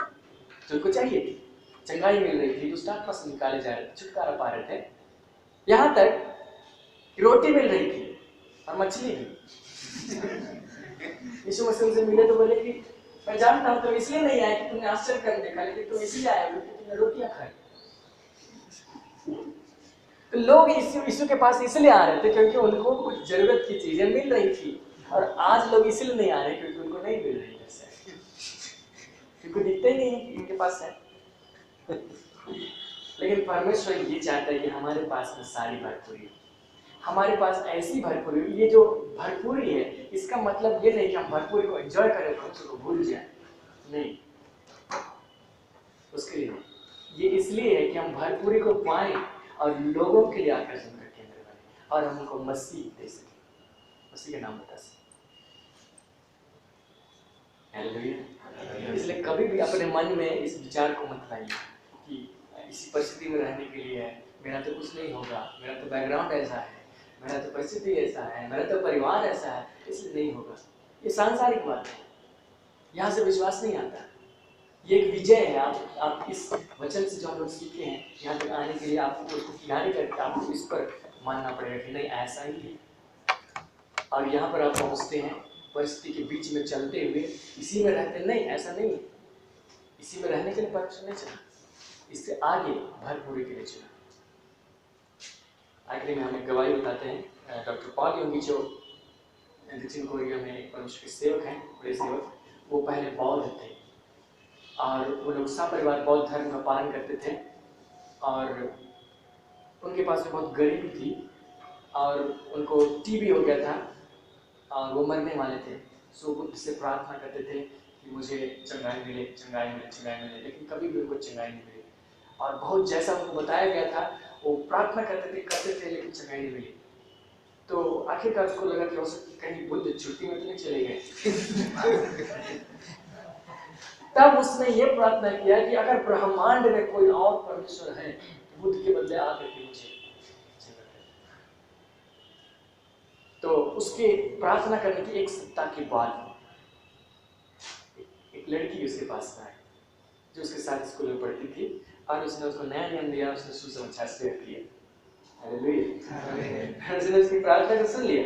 जो उनको चाहिए थी। चंगाई मिल रही थी, दुष्ट आत्मा से निकाले जा रहे थे, छुटकारा पा रहे थे, यहाँ तक रोटी मिल रही थी और मछली भी। यीशु मसीह उनसे मिले तो बोले कि मैं जानता हूँ तुम इसलिए नहीं आए कि तुमने आश्चर्य कर देखा, लेकिन तुम इसलिए आए हो कि तुमने रोटियां खाई। तो लोग यीशु के पास इसलिए आ रहे थे क्योंकि उनको कुछ जरूरत की चीजें मिल रही थी। और आज लोग इसलिए नहीं आ रहे क्योंकि उनको नहीं मिल रही है, क्योंकि दिखते ही नहीं कि इनके पास है। लेकिन परमेश्वर ये चाहता है कि हमारे पास में सारी भरपूरी, हमारे पास ऐसी भरपूरी। ये जो भरपूरी है इसका मतलब ये नहीं कि हम भरपूरी को एंजॉय करें, परमेश्वर को भूल जाए, नहीं, उसके लिए नहीं। ये इसलिए है कि हम भरपूरी को पाएं और लोगों के लिए आकर्षण का केंद्र बने और हम उनको मसीह दे सकें, मसीह के नाम बता सकें। इसलिए कभी भी अपने मन में इस विचार को मत लाइए कि इसी परिस्थिति में रहने के लिए मेरा तो कुछ नहीं होगा, मेरा तो बैकग्राउंड ऐसा है, मेरा तो परिस्थिति ऐसा है, मेरा तो परिवार ऐसा है, इसलिए नहीं होगा। ये सांसारिक बात है, यहाँ से विश्वास नहीं आता। ये एक विजय है। आप इस वचन से जो हम लोग सीखे हैं यहाँ तक आने के लिए आपको उसको किनारे करके आपको इस पर मानना पड़ेगा कि नहीं ऐसा ही है। और यहाँ पर आप पहुँचते हैं परिस्थिति के बीच में चलते हुए, इसी में रहते नहीं, ऐसा नहीं है। इसी में रहने के लिए परमेश्वर नहीं चला, इससे आगे भरपूरी के लिए चला। आखिरी में हमें गवाही बताते हैं डॉक्टर पॉल योंगी, जो दक्षिण कोरिया में एक परमेश्वर के सेवक हैं, बड़े सेवक। वो पहले बौद्ध थे और वो लोग सपरिवार बौद्ध धर्म का पालन करते थे और उनके पास में बहुत गरीबी थी और उनको टीबी हो गया था और वो मरने वाले थे। सो बुद्ध से प्रार्थना करते थे कि मुझे चंगाई मिले, चंगाई मिले, चंगाई मिले, लेकिन कभी भी उनको चंगाई नहीं मिली। और बहुत जैसा उनको बताया गया था वो प्रार्थना करते थे लेकिन चंगाई नहीं मिली। तो आखिरकार उसको लगा कि हो सकता कहीं बुद्ध छुट्टी में तो नहीं चले गए। तब उसने ये प्रार्थना किया कि अगर ब्रह्मांड में कोई और परमेश्वर है तो बुद्ध के बदले आकर के मुझे जन्म दे। तो उसके प्रार्थना करने की एक सप्ताह के बाद एक लड़की उसके पास में आई जो उसके साथ स्कूल में पढ़ती थी और उसने उसको नया नियम दिया, उसने सुसमाचार शेयर किया। हालेलुया। उसने उसकी प्रार्थना को सुन लिया,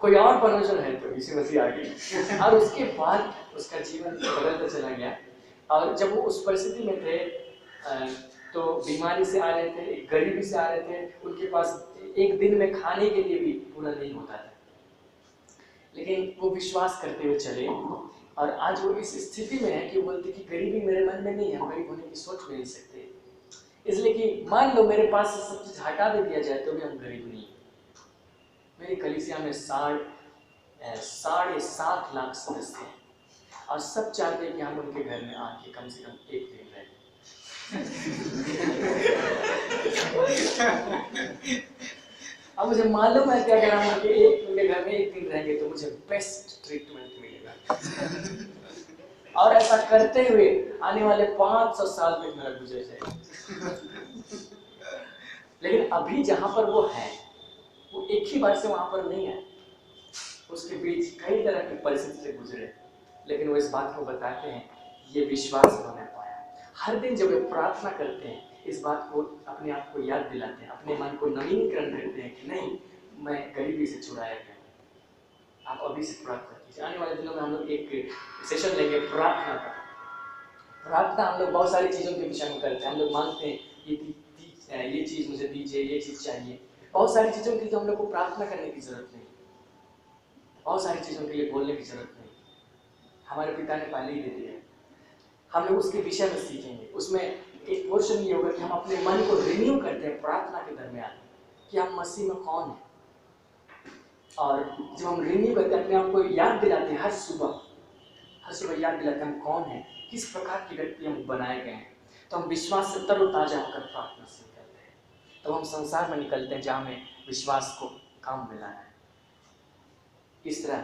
कोई और परमेश्वर है तो यीशु मसीह आ गए। और उसके बाद उसका जीवन बदलता चला गया। और जब वो उस परिस्थिति में थे तो बीमारी से आ रहे थे, गरीबी से आ रहे थे, उनके पास एक दिन में खाने के लिए भी पूरा नहीं होता था, लेकिन वो विश्वास करते हुए चले। और आज वो इस स्थिति में है कि वो बोलते कि गरीबी मेरे मन में नहीं है, हम गरीब होने की सोच भी नहीं सकते, इसलिए कि मान लो मेरे पास से सब चीज हटा दे दिया जाए तो भी हम गरीब नहीं। मेरी कलीसिया में 7.5 लाख सदस्य हैं और सब चाहते हैं कि हम उनके घर में आके कम से कम एक दिन रहें। अब मुझे मालूम है कि अगर हम उनके घर में एक दिन रहेंगे तो मुझे बेस्ट ट्रीटमेंट मिलेगा। और ऐसा करते हुए आने वाले 500 साल तक मेरा गुजर जाएगा। लेकिन अभी जहां पर वो है वो एक ही बार से वहां पर नहीं है, उसके बीच कई तरह की परिस्थिति से गुजरे, लेकिन वो इस बात को बताते हैं ये विश्वास उन्होंने पाया। हर दिन जब वे प्रार्थना करते हैं इस बात को अपने आप को याद दिलाते हैं, अपने मन को नवीनीकरण करते हैं कि नहीं, मैं गरीबी से छुड़ाया गया। आप अभी से प्रार्थना कीजिए। आने वाले दिनों में हम लोग एक सेशन लेंगे प्रार्थना का। प्रार्थना हम लोग बहुत सारी चीज़ों के विषय में करते हैं। हम लोग मांगते हैं ये चीज़ मुझे दीजिए, ये चीज़ चाहिए। बहुत सारी चीज़ों के लिए तो हम लोग को प्रार्थना करने की जरूरत नहीं, बहुत सारी चीज़ों के लिए बोलने की जरूरत नहीं, हमारे पिता ने पहले ही दे दिया। हम लोग उसके विषय में सीखेंगे। उसमें एक पोर्शन ये होगा कि हम अपने मन को रिन्यू करते हैं प्रार्थना के दरमियान कि हम मसीह में कौन है। और जब हम रिन्यू करते हैं, अपने आप को याद दिलाते हैं, हर सुबह याद दिलाते हैं हम कौन है, किस प्रकार की व्यक्ति हम बनाए गए हैं, तो हम विश्वास से तरोताजा होकर प्रार्थना से निकलते हैं। तो हम संसार में निकलते हैं जहाँ हमें विश्वास को काम में लाना है। इस तरह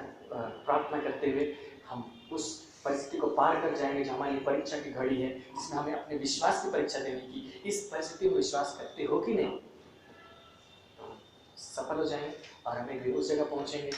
प्रार्थना करते हुए हम उस परिस्थिति को पार कर जाएंगे जो हमारी परीक्षा की घड़ी है, जिसमें हमें अपने विश्वास की परीक्षा देने की। इस परिस्थिति में विश्वास करते हो कि नहीं, तो सफल हो जाएंगे और हम एक दिन उस जगह पहुंचेंगे